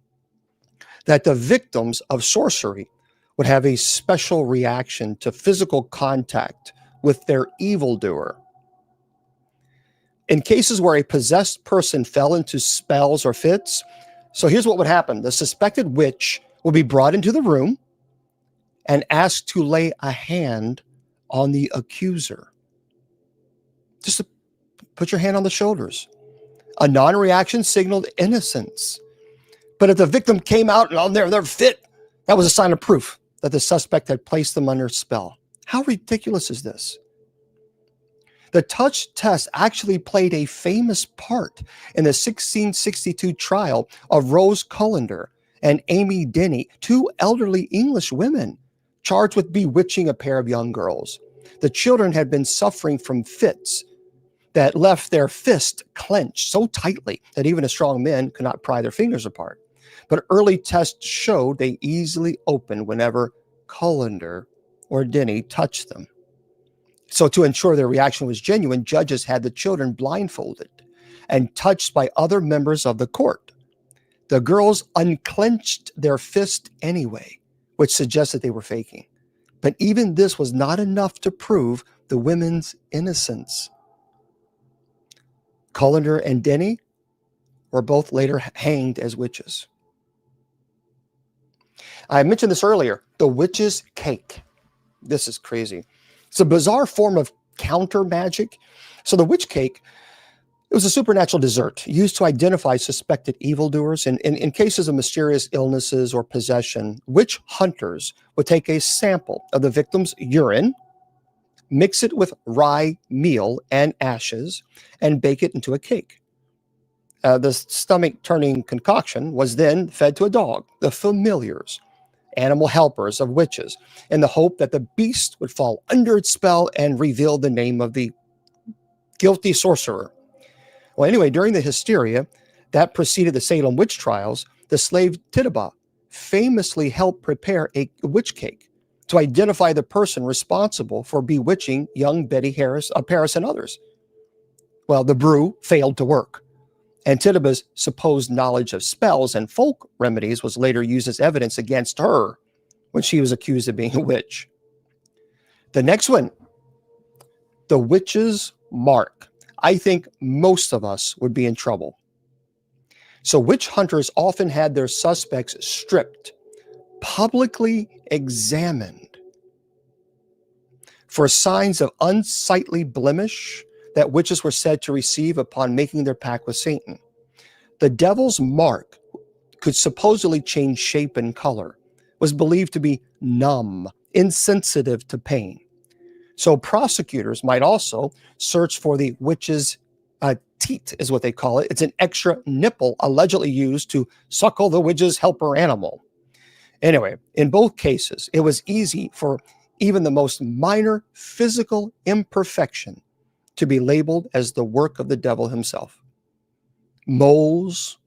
that the victims of sorcery would have a special reaction to physical contact with their evildoer. In cases where a possessed person fell into spells or fits, so here's what would happen. The suspected witch would be brought into the room and asked to lay a hand on the accuser. Just to put your hand on the shoulders. A non-reaction signaled innocence. But if the victim came out and on their fit, that was a sign of proof that the suspect had placed them under spell. How ridiculous is this? The touch test actually played a famous part in the 1662 trial of Rose Cullender and Amy Denny, 2 elderly English women charged with bewitching a pair of young girls. The children had been suffering from fits that left their fist clenched so tightly that even a strong man could not pry their fingers apart. But early tests showed they easily opened whenever Cullender or Denny touched them. So to ensure their reaction was genuine, judges had the children blindfolded and touched by other members of the court. The girls unclenched their fist anyway, which suggests that they were faking. But even this was not enough to prove the women's innocence. Cullender and Denny were both later hanged as witches. I mentioned this earlier, the witch's cake. This is crazy. It's a bizarre form of counter magic. So the witch cake, it was a supernatural dessert used to identify suspected evildoers. And in cases of mysterious illnesses or possession, witch hunters would take a sample of the victim's urine, mix it with rye meal and ashes, and bake it into a cake. The stomach-turning concoction was then fed to a dog, the familiars, animal helpers of witches, in the hope that the beast would fall under its spell and reveal the name of the guilty sorcerer. Well, anyway, during the hysteria that preceded the Salem witch trials, the slave Tituba famously helped prepare a witch cake to identify the person responsible for bewitching young Betty Paris and others. Well, the brew failed to work, and Tituba's supposed knowledge of spells and folk remedies was later used as evidence against her when she was accused of being a witch. The next one, the witch's mark. I think most of us would be in trouble. So witch hunters often had their suspects stripped, publicly examined for signs of unsightly blemish that witches were said to receive upon making their pact with Satan. The devil's mark could supposedly change shape and color, was believed to be numb, insensitive to pain. So prosecutors might also search for the witch's teat, is what they call it. It's an extra nipple allegedly used to suckle the witch's helper animal. Anyway, in both cases, it was easy for even the most minor physical imperfection to be labeled as the work of the devil himself. Moles,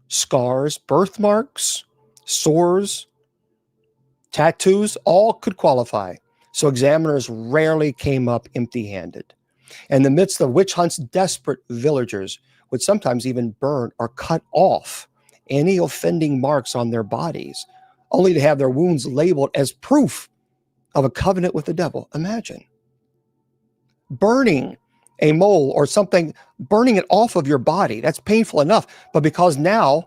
scars, birthmarks, sores, tattoos, all could qualify. So examiners rarely came up empty-handed. In the midst of witch hunts, desperate villagers would sometimes even burn or cut off any offending marks on their bodies, only to have their wounds labeled as proof of a covenant with the devil. Imagine burning a mole or something, burning it off of your body. That's painful enough. But because now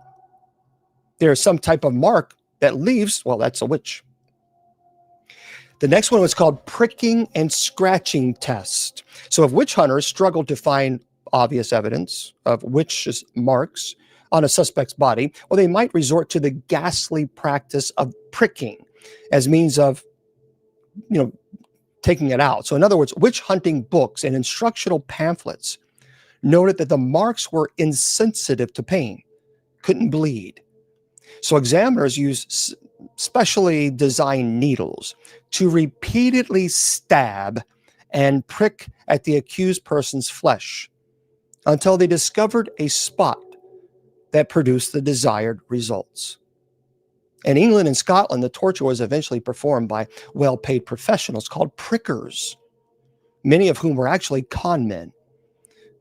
there's some type of mark that leaves, well, that's a witch. The next one was called pricking and scratching test. So if witch hunters struggled to find obvious evidence of witch's marks on a suspect's body, well, they might resort to the ghastly practice of pricking as means of, taking it out. So in other words, witch hunting books and instructional pamphlets noted that the marks were insensitive to pain, couldn't bleed. So examiners used specially designed needles to repeatedly stab and prick at the accused person's flesh until they discovered a spot that produced the desired results. In England and Scotland, the torture was eventually performed by well-paid professionals called prickers, many of whom were actually con men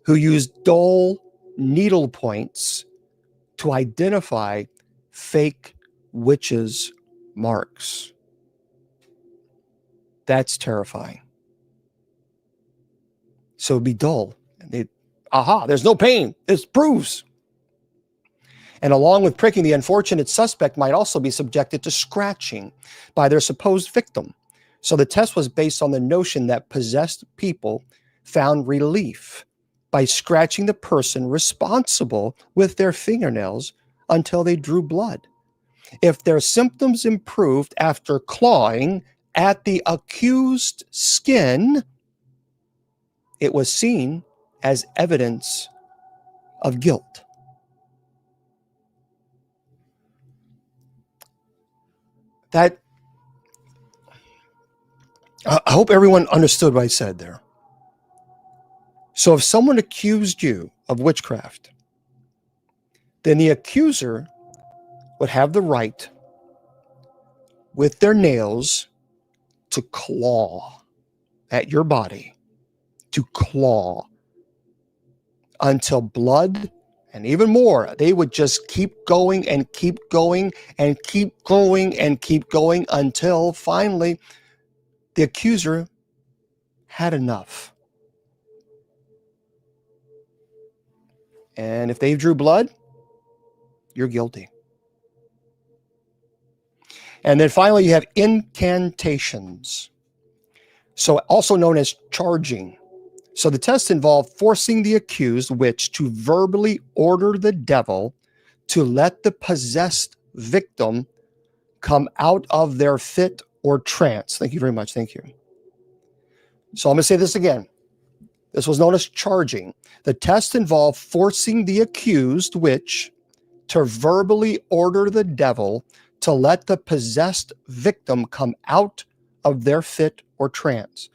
who used dull needle points to identify fake witches' marks. That's terrifying. So it'd be dull. There's no pain. This proves. And along with pricking, the unfortunate suspect might also be subjected to scratching by their supposed victim. So the test was based on the notion that possessed people found relief by scratching the person responsible with their fingernails until they drew blood. If their symptoms improved after clawing at the accused skin, it was seen as evidence of guilt. That, I hope everyone understood what I said there. So if someone accused you of witchcraft, then the accuser would have the right with their nails to claw at your body, to claw until blood and even more. They would just keep going and keep going and keep going and keep going until finally the accuser had enough. And if they drew blood, you're guilty. And then finally, you have incantations. So also known as charging. So the test involved forcing the accused witch to verbally order the devil to let the possessed victim come out of their fit or trance. Thank you very much. Thank you. So I'm going to say this again. This was known as charging. The test involved forcing the accused witch to verbally order the devil to let the possessed victim come out of their fit or trance.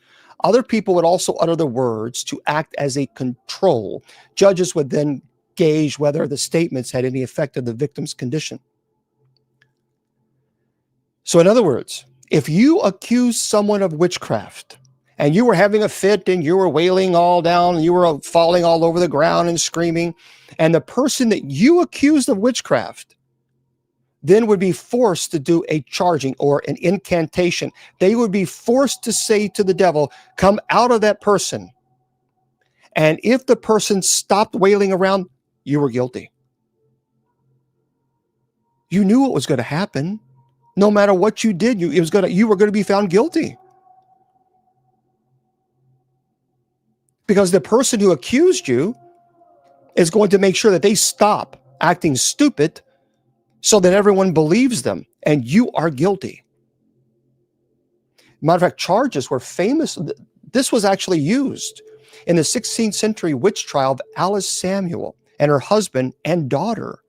Other people would also utter the words to act as a control. Judges would then gauge whether the statements had any effect on the victim's condition. So in other words, if you accuse someone of witchcraft and you were having a fit and you were wailing all down, and you were falling all over the ground and screaming, and the person that you accused of witchcraft then would be forced to do a charging or an incantation. They would be forced to say to the devil, come out of that person. And if the person stopped wailing around, you were guilty. You knew what was going to happen. No matter what you did, you were going to be found guilty. Because the person who accused you is going to make sure that they stop acting stupid so that everyone believes them, and you are guilty. Matter of fact, charges were famous. This was actually used in the 16th century witch trial of Alice Samuel and her husband and daughter.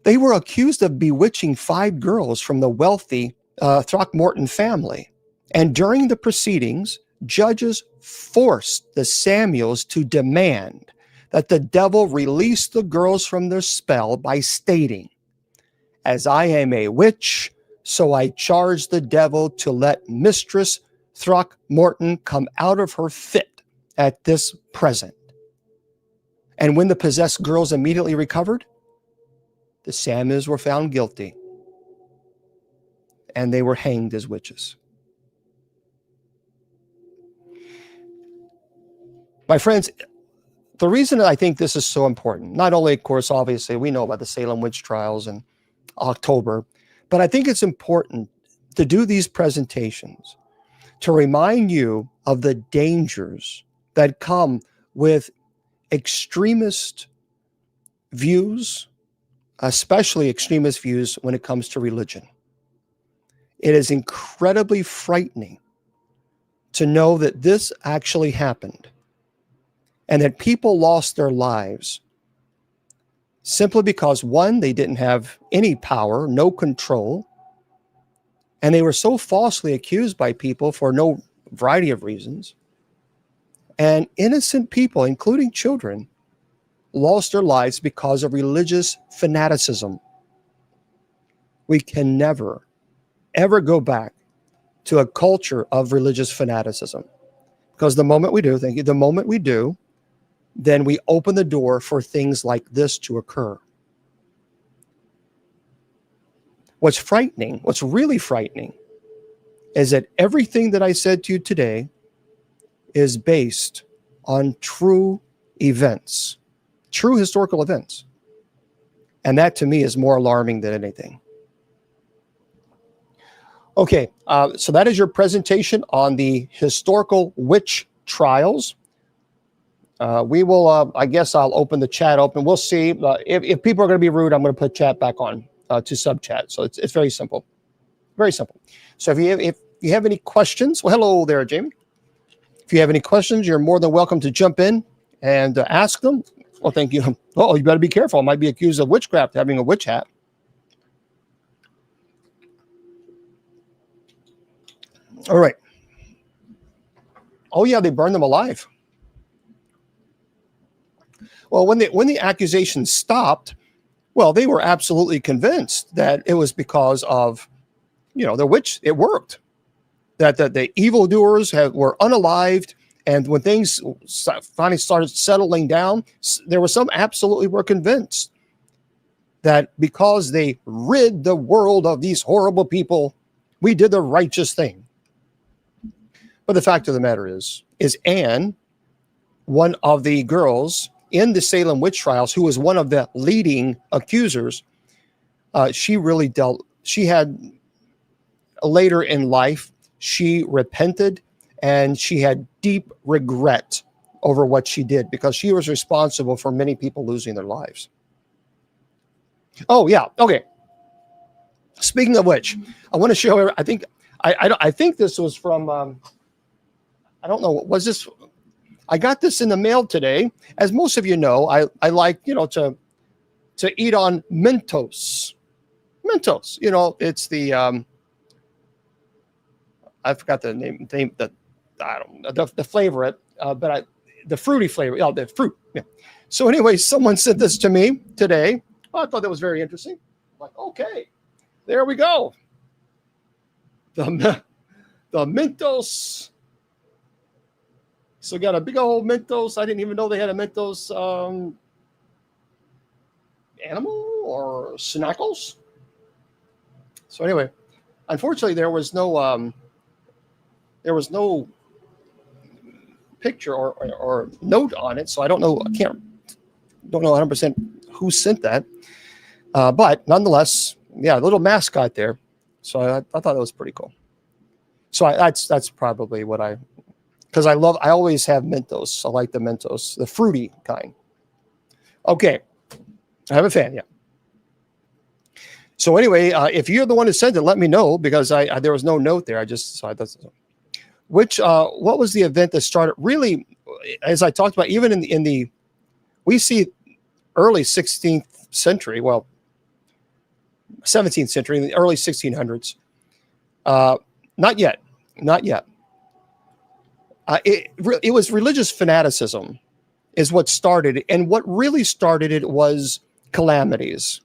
They were accused of bewitching 5 girls from the wealthy Throckmorton family. And during the proceedings, judges forced the Samuels to demand that the devil release the girls from their spell by stating, as I am a witch, so I charge the devil to let Mistress Throckmorton come out of her fit at this present. And when the possessed girls immediately recovered, the Samuels were found guilty, and they were hanged as witches. My friends, the reason I think this is so important, not only, of course, obviously, we know about the Salem witch trials in October, but I think it's important to do these presentations to remind you of the dangers that come with extremist views, especially extremist views when it comes to religion. It is incredibly frightening to know that this actually happened and that people lost their lives simply because, one, they didn't have any power, no control, and they were so falsely accused by people for no variety of reasons. And innocent people, including children, lost their lives because of religious fanaticism. We can never, ever go back to a culture of religious fanaticism. Because the moment we do, the moment we do, then we open the door for things like this to occur. What's frightening, what's really frightening, is that everything that I said to you today is based on true events, true historical events. And that to me is more alarming than anything. Okay, so that is your presentation on the historical witch trials. We will, I guess I'll open the chat open. We'll see. If people are going to be rude, I'm going to put chat back on to sub chat. So it's very simple. Very simple. So if you have any questions, well, hello there, Jamie. If you have any questions, you're more than welcome to jump in and ask them. Well, thank you. Oh, you better be careful. I might be accused of witchcraft, having a witch hat. All right. Oh, yeah, they burned them alive. Well, when the accusations stopped, well, they were absolutely convinced that it was because of, the witch. It worked. That the evildoers were unalived, and when things finally started settling down, there were some absolutely were convinced that because they rid the world of these horrible people, we did the righteous thing. But the fact of the matter is Anne, one of the girls in the Salem witch trials, who was one of the leading accusers, she had later in life, she repented and she had deep regret over what she did because she was responsible for many people losing their lives. Oh, yeah. Okay. Speaking of which, I want to show. I think this was from. I don't know. Was this? I got this in the mail today. As most of you know, I like to eat on Mentos. Mentos. It's the I forgot the name. The I don't know the flavor but the fruity flavor. Yeah, the fruit. Yeah. So anyway, someone sent this to me today. I thought that was very interesting. I'm like, okay. There we go. The Mentos. So we got a big old Mentos. I didn't even know they had a Mentos animal or snackles. So anyway, unfortunately, there was no picture or note on it. So I don't know. Don't know 100% who sent that. But nonetheless, yeah, a little mascot there. So I thought that was pretty cool. So that's probably what because I always have Mentos. I like the Mentos, the fruity kind. Okay. I have a fan, yeah. So anyway, if you're the one who sent it, let me know because there was no note there. I just saw it. What was the event that started really, as I talked about, even in the we see early 16th century, well, 17th century, in the early 1600s. Not yet. It was religious fanaticism is what started it. And what really started it was calamities.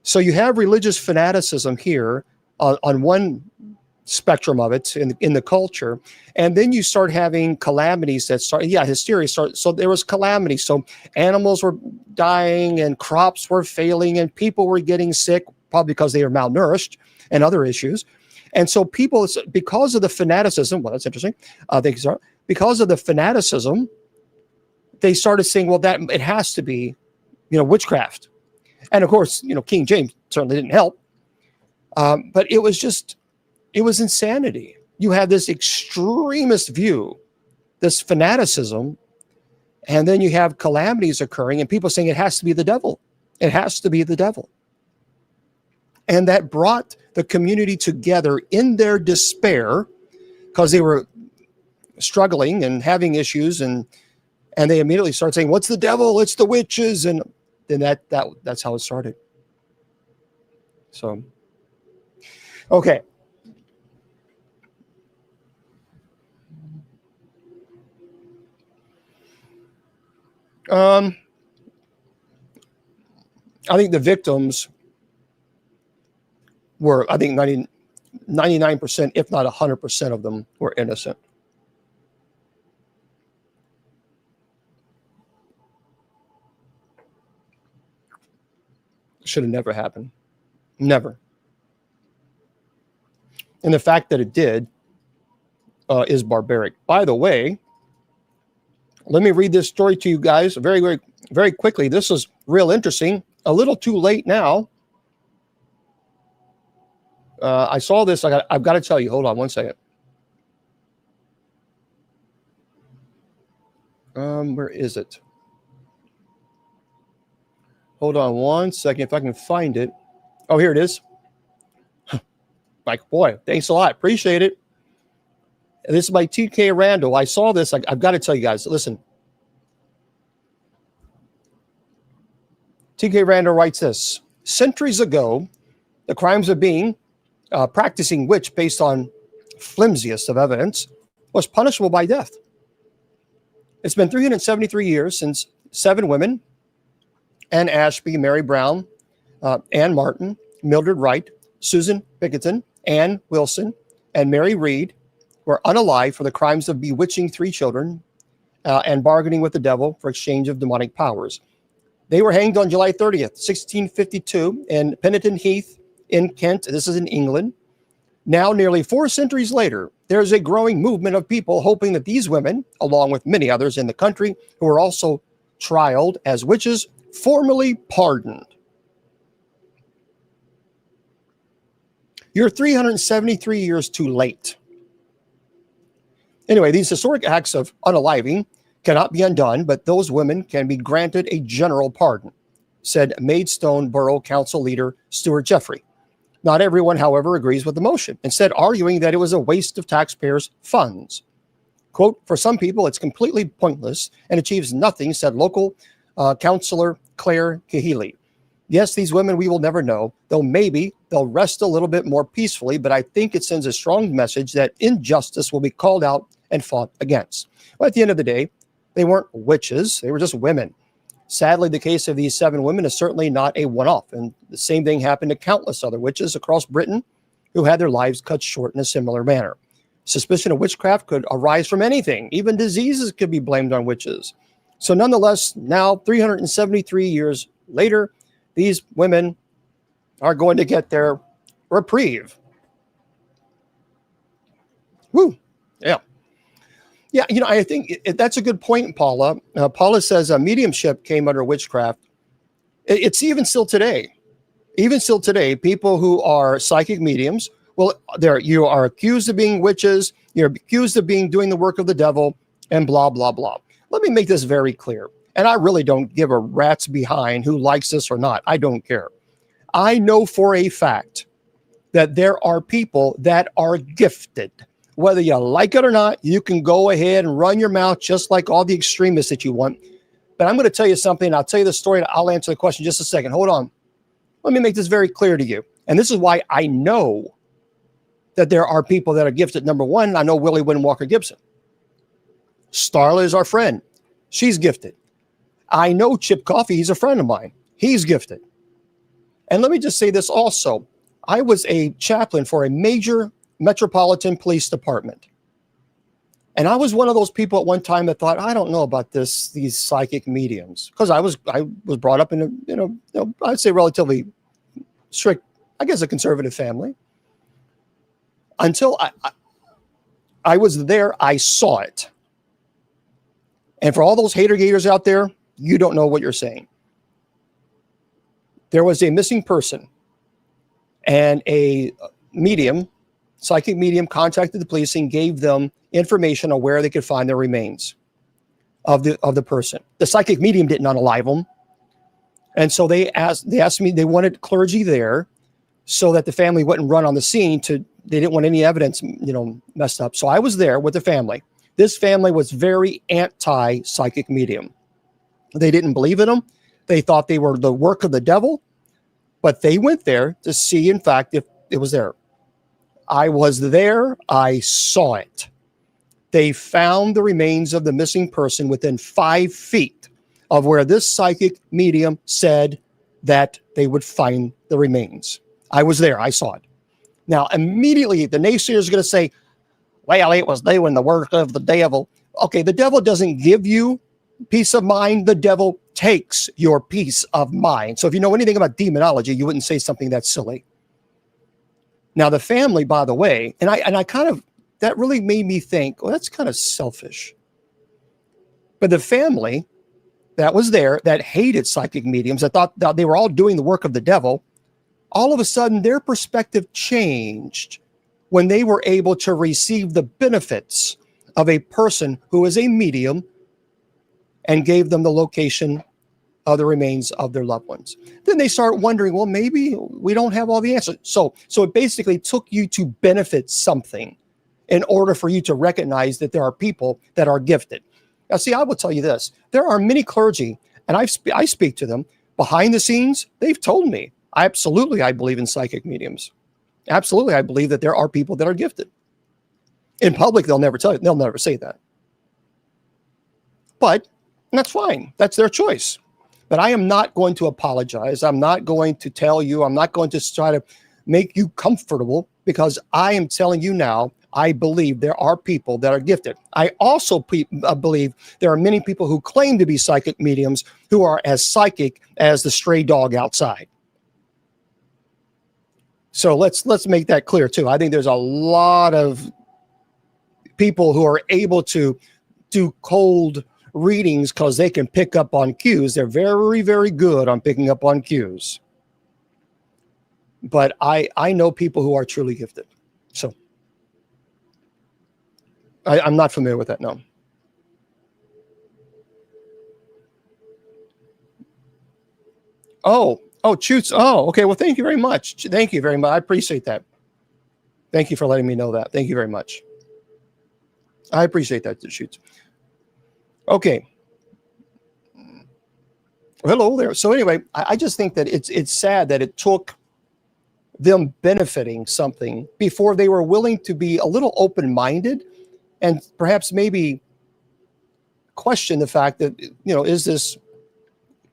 So you have religious fanaticism here on one spectrum of it in the culture. And then you start having calamities that start, hysteria started. So there was calamity. So animals were dying and crops were failing and people were getting sick, probably because they were malnourished and other issues. And so people, because of the fanaticism, well, that's interesting. Because of the fanaticism, they started saying, well, that it has to be, witchcraft. And of course, King James certainly didn't help. But it was insanity. You had this extremist view, this fanaticism, and then you have calamities occurring and people saying it has to be the devil. It has to be the devil. And that brought the community together in their despair because they were struggling and having issues, and they immediately started saying, "What's the devil? It's the witches." And then that's how it started. So, okay. I think the victims were, 99%, if not 100% of them were innocent. Should have never happened. Never. And the fact that it did is barbaric. By the way, let me read this story to you guys very, very, very quickly. This is real interesting. A little too late now. I saw this. I've got to tell you. Hold on one second. Where is it? Hold on one second. If I can find it. Oh, here it is. Like, boy, thanks a lot. Appreciate it. And this is by T.K. Randall. I saw this. I've got to tell you guys. Listen. T.K. Randall writes this. Centuries ago, the crimes of being practicing witch based on flimsiest of evidence was punishable by death. It's been 373 years since 7 women, Anne Ashby, Mary Brown, Anne Martin, Mildred Wright, Susan Bickerton, Anne Wilson, and Mary Reed were unalive for the crimes of bewitching 3 children and bargaining with the devil for exchange of demonic powers. They were hanged on July 30th, 1652 in Peniton Heath in Kent. This is in England. Now, nearly 4 centuries later, there's a growing movement of people hoping that these women, along with many others in the country who were also trialed as witches, formally pardoned. You're 373 years too late. Anyway, these historic acts of unaliving cannot be undone, but those women can be granted a general pardon, said Maidstone Borough Council leader Stuart Jeffrey. Not everyone, however, agrees with the motion, instead arguing that it was a waste of taxpayers' funds. Quote, for some people, it's completely pointless and achieves nothing, said local councillor Claire Kahili. Yes, these women we will never know, though maybe they'll rest a little bit more peacefully, but I think it sends a strong message that injustice will be called out and fought against. Well, at the end of the day, they weren't witches, they were just women. Sadly, the case of these 7 women is certainly not a one-off, and the same thing happened to countless other witches across Britain who had their lives cut short in a similar manner. Suspicion of witchcraft could arise from anything. Even diseases could be blamed on witches. So nonetheless, now 373 years later, these women are going to get their reprieve. Woo, yeah. Yeah, I think that's a good point, Paula. Paula says mediumship came under witchcraft. It's even still today. Even still today, people who are psychic mediums, well, you are accused of being witches. You're accused of doing the work of the devil, and blah, blah, blah. Let me make this very clear. And I really don't give a rat's behind who likes this or not. I don't care. I know for a fact that there are people that are gifted. Whether you like it or not, you can go ahead and run your mouth just like all the extremists that you want. But I'm going to tell you something. I'll tell you the story, and I'll answer the question in just a second. Hold on. Let me make this very clear to you. And this is why I know that there are people that are gifted. Number one, I know Willie Wynn Walker Gibson. Starla is our friend. She's gifted. I know Chip Coffey. He's a friend of mine. He's gifted. And let me just say this also. I was a chaplain for a major metropolitan police department. And I was one of those people at one time that thought, I don't know about these psychic mediums, because I was brought up in a I'd say relatively strict, I guess, a conservative family. Until I was there, I saw it. And for all those hater-gators out there, you don't know what you're saying. There was a missing person, and a medium, psychic medium, contacted the police and gave them information on where they could find the remains of the person. The psychic medium didn't unalive them. And so they asked me, they wanted clergy there so that the family wouldn't run on the scene they didn't want any evidence, messed up. So I was there with the family. This family was very anti-psychic medium. They didn't believe in them. They thought they were the work of the devil, but they went there to see, in fact, if it was there. I was there. I saw it. They found the remains of the missing person within 5 feet of where this psychic medium said that they would find the remains. I was there. I saw it. Now, immediately, the naysayers are going to say, well, it was doing the work of the devil. Okay, the devil doesn't give you peace of mind. The devil takes your peace of mind. So if you know anything about demonology, you wouldn't say something that silly. Now, the family, by the way, and I kind of, that really made me think, well, that's kind of selfish. But the family that was there, that hated psychic mediums, that thought that they were all doing the work of the devil, all of a sudden their perspective changed when they were able to receive the benefits of a person who is a medium and gave them the location of the remains of their loved ones. Then they start wondering, well, maybe we don't have all the answers. So it basically took you to benefit something in order for you to recognize that there are people that are gifted. Now, see, I will tell you this. There are many clergy, and I speak to them behind the scenes. They've told me, I believe in psychic mediums. Absolutely, I believe that there are people that are gifted. In public, they'll never tell you. They'll never say that. But that's fine. That's their choice. But I am not going to apologize. I'm not going to tell you. I'm not going to try to make you comfortable, because I am telling you now, I believe there are people that are gifted. I also believe there are many people who claim to be psychic mediums who are as psychic as the stray dog outside. So let's make that clear too. I think there's a lot of people who are able to do cold readings because they can pick up on cues. They're very, very good on picking up on cues. but I know people who are truly gifted. So I'm not familiar with that. No. Oh, Choots. Oh, okay. Well, thank you very much. Thank you very much. I appreciate that. Thank you for letting me know that. Thank you very much. I appreciate that, Choots. Okay. Hello there. So anyway, I just think that it's sad that it took them benefiting something before they were willing to be a little open-minded and perhaps maybe question the fact that,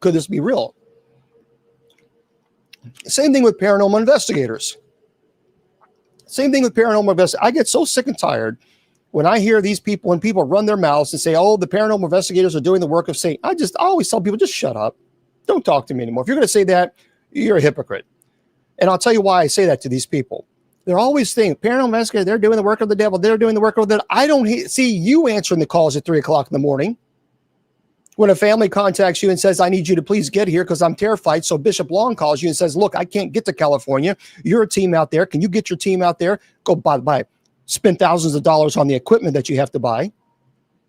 could this be real? Same thing with paranormal investigators. I get so sick and tired when I hear these people, when people run their mouths and say, oh, the paranormal investigators are doing the work of Satan. I always tell people, just shut up. Don't talk to me anymore. If you're going to say that, you're a hypocrite. And I'll tell you why I say that to these people. They're always saying, paranormal investigators, they're doing the work of the devil. They're doing the work of the devil. I don't see you answering the calls at 3 o'clock in the morning. When a family contacts you and says, I need you to please get here because I'm terrified. So Bishop Long calls you and says, look, I can't get to California. You're a team out there. Can you get your team out there? Go buy, spend thousands of dollars on the equipment that you have to buy,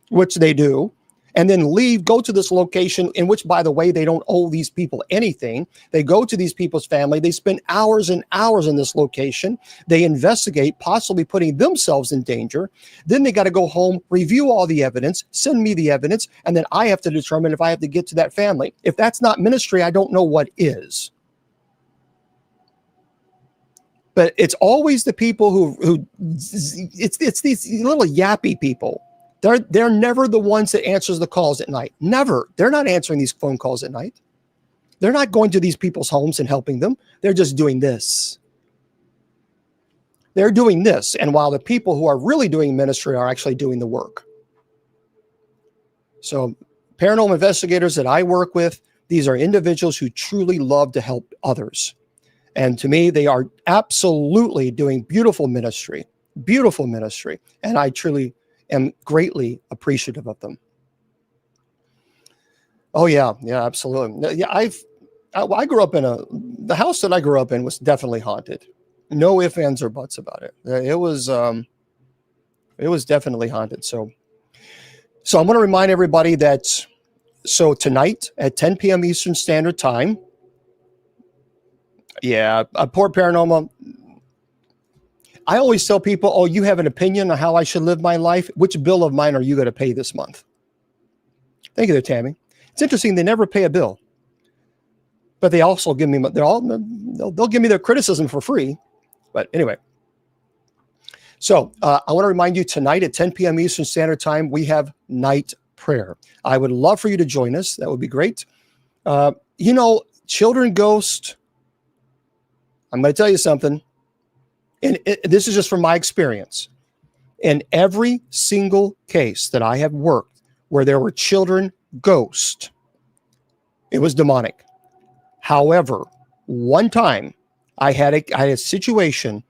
which they do, and then leave, go to this location in which, by the way, they don't owe these people anything. They go to these people's family. They spend hours and hours in this location. They investigate, possibly putting themselves in danger. Then they got to go home, review all the evidence, send me the evidence, and then I have to determine if I have to get to that family. If that's not ministry, I don't know what is. But it's always the people who it's these little yappy people. They're never the ones that answers the calls at night. Never. They're not answering these phone calls at night. They're not going to these people's homes and helping them. They're just doing this. They're doing this. And while the people who are really doing ministry are actually doing the work. So paranormal investigators that I work with, these are individuals who truly love to help others. And to me, they are absolutely doing beautiful ministry. And I truly am greatly appreciative of them. Oh yeah, absolutely. Yeah, I grew up in the house that I grew up in was definitely haunted. No ifs, ands, or buts about it. It was definitely haunted. So I'm going to remind everybody that tonight at 10 p.m. Eastern Standard Time. Yeah, Port Paranormal. I always tell people, oh, you have an opinion on how I should live my life. Which bill of mine are you going to pay this month? Thank you there, Tammy. It's interesting. They never pay a bill, but they also give me, they'll give me their criticism for free. But anyway, so I want to remind you tonight at 10 p.m. Eastern Standard Time, we have night prayer. I would love for you to join us. That would be great. Children ghost. I'm going to tell you something. And this is just from my experience. In every single case that I have worked where there were children ghost, it was demonic. However, one time I had a situation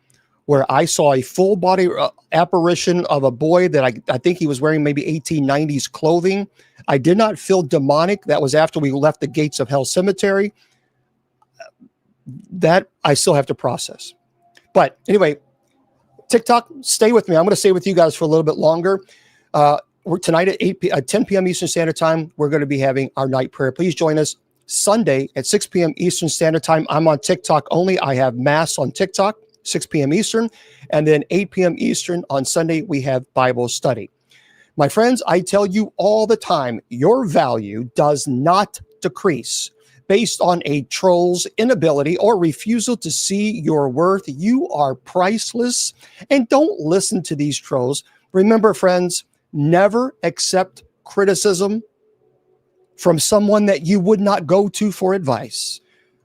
where I saw a full body apparition of a boy that I think he was wearing maybe 1890s clothing. I did not feel demonic. That was after we left the gates of Hell Cemetery. That I still have to process. But anyway, TikTok, stay with me. I'm going to stay with you guys for a little bit longer. We're tonight at 10 p.m. Eastern Standard Time. We're going to be having our night prayer. Please join us Sunday at 6 p.m. Eastern Standard Time. I'm on TikTok only. I have Mass on TikTok, 6 p.m. Eastern. And then 8 p.m. Eastern on Sunday, we have Bible study. My friends, I tell you all the time, your value does not decrease based on a troll's inability or refusal to see your worth. You are priceless. And don't listen to these trolls. Remember, friends, never accept criticism from someone that you would not go to for advice.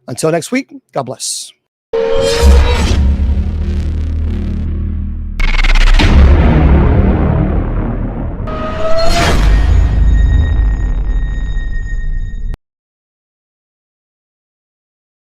Until next week, God bless.